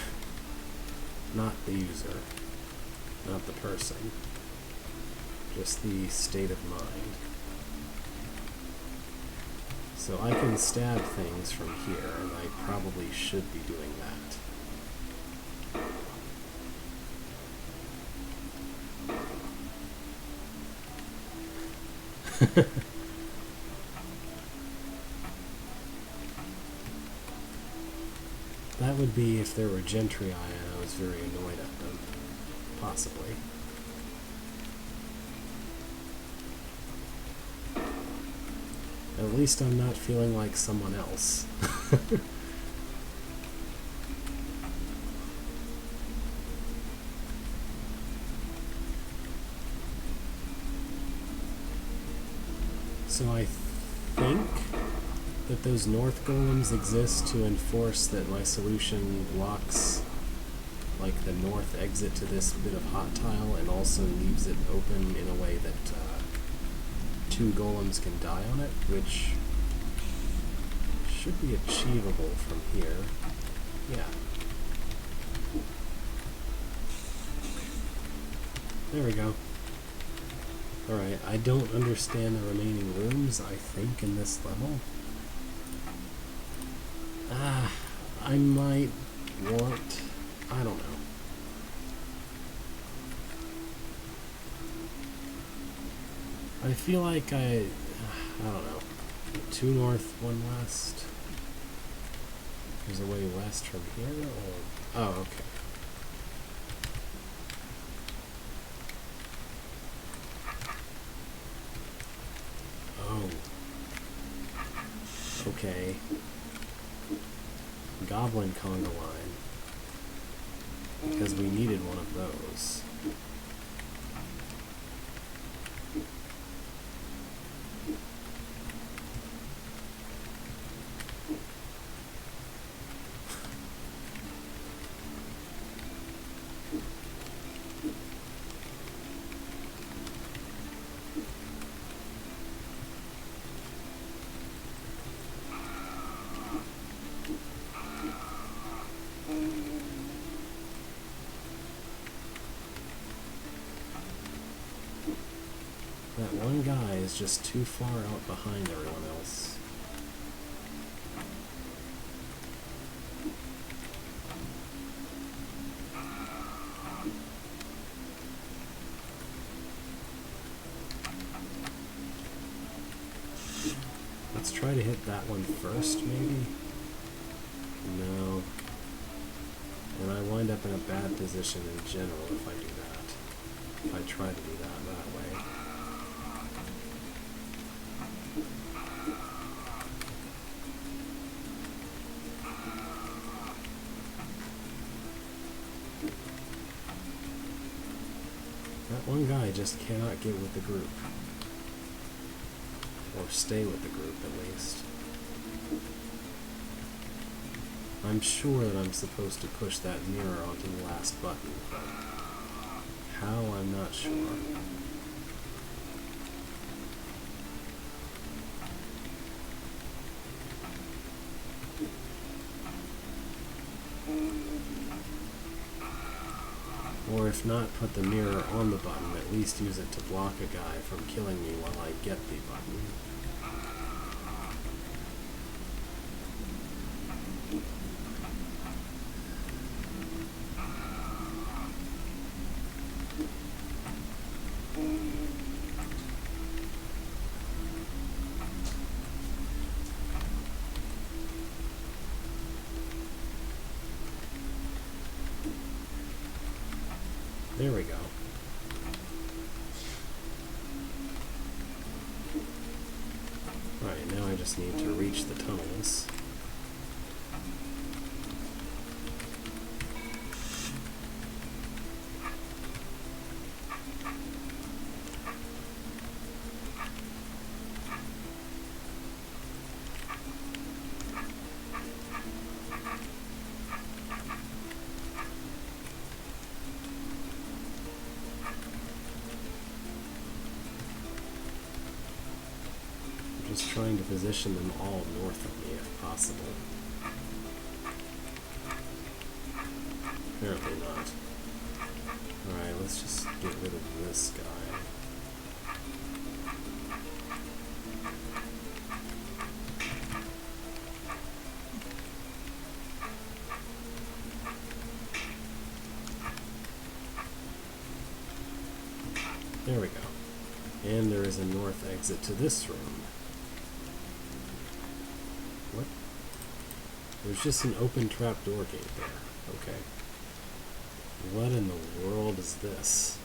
Not the user. Not the person. Just the state of mind. So I can stab things from here, and I probably should be doing that. That would be if there were Gentry and I was very annoyed at them. Possibly. At least I'm not feeling like someone else. So I think that those north golems exist to enforce that my solution blocks like the north exit to this bit of hot tile and also leaves it open in a way that two golems can die on it, which should be achievable from here. Yeah. There we go. Alright, I don't understand the remaining rooms, I think, in this level. I might want... I don't know. I feel like I don't know. 2 north, 1 west. There's a way west from here, or... Oh, okay. Oh. Okay. Goblin conga line. Because we needed one of those. That one guy is just too far out behind everyone else. Let's try to hit that one first, maybe? No. And I wind up in a bad position in general if I do that. If I try to do that way. That one guy just cannot get with the group. Or stay with the group, at least. I'm sure that I'm supposed to push that mirror onto the last button, but how, I'm not sure. Or if not put the mirror on the button, at least use it to block a guy from killing me while I get the button. There we go. Right, now I just need to reach the tunnels. Just trying to position them all north of me if possible. Apparently not. Alright, let's just get rid of this guy. There we go. And there is a north exit to this room. What? There's just an open trapdoor gate there. Okay. What in the world is this?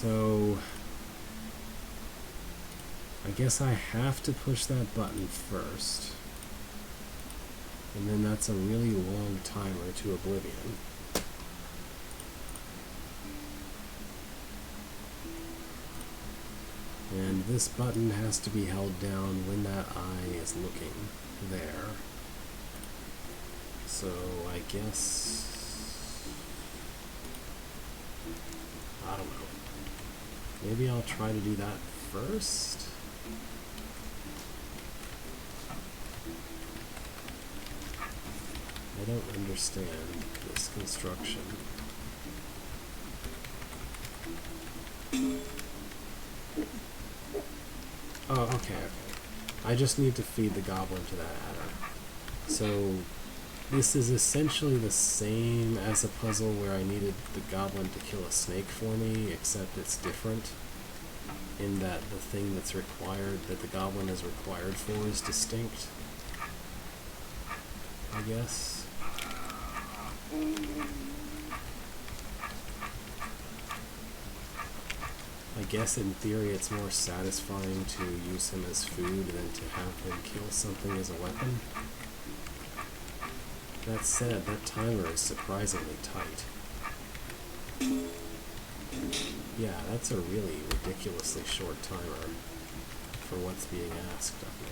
So I guess I have to push that button first. And then that's a really long timer to oblivion. And this button has to be held down when that eye is looking there. So I guess... I don't know. Maybe I'll try to do that first? I don't understand this construction. Oh, okay. I just need to feed the goblin to that adder. So this is essentially the same as a puzzle where I needed the goblin to kill a snake for me, except it's different in that the thing that's required, that the goblin is required for, is distinct, I guess. I guess in theory it's more satisfying to use him as food than to have him kill something as a weapon. That said, that timer is surprisingly tight. Yeah, that's a really ridiculously short timer for what's being asked of me.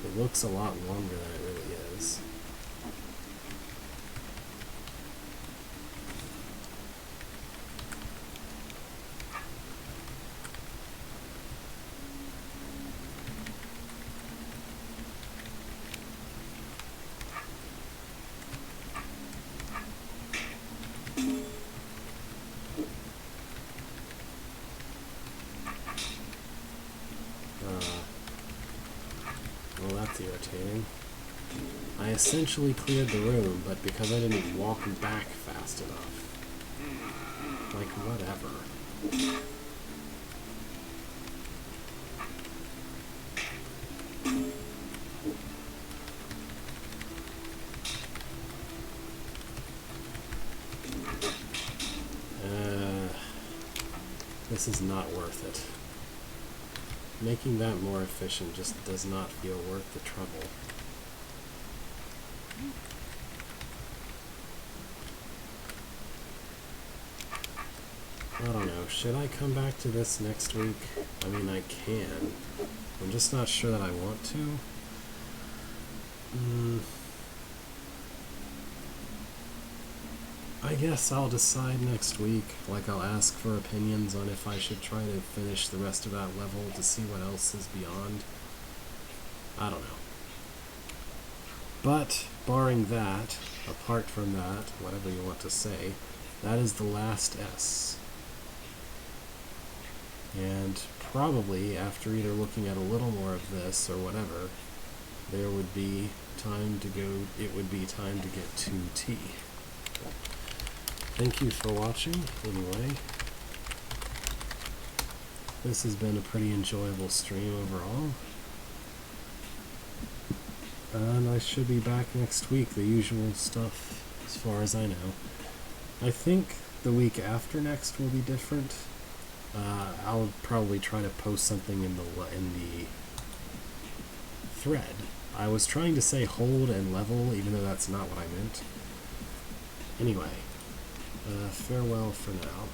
It looks a lot longer than it really is. Well, that's irritating. I essentially cleared the room, but because I didn't walk back fast enough. Like, whatever. This is not worth it. Making that more efficient just does not feel worth the trouble. I don't know, should I come back to this next week? I mean, I can. I'm just not sure that I want to. I guess I'll decide next week. Like, I'll ask for opinions on if I should try to finish the rest of that level to see what else is beyond. I don't know. But, barring that, apart from that, whatever you want to say, that is the last S. And probably, after either looking at a little more of this or whatever, there would be time to go, it would be time to get to T. Thank you for watching, anyway. This has been a pretty enjoyable stream overall. And I should be back next week, the usual stuff, as far as I know. I think the week after next will be different. I'll probably try to post something in the thread. I was trying to say hold and level, even though that's not what I meant. Anyway. Farewell for now.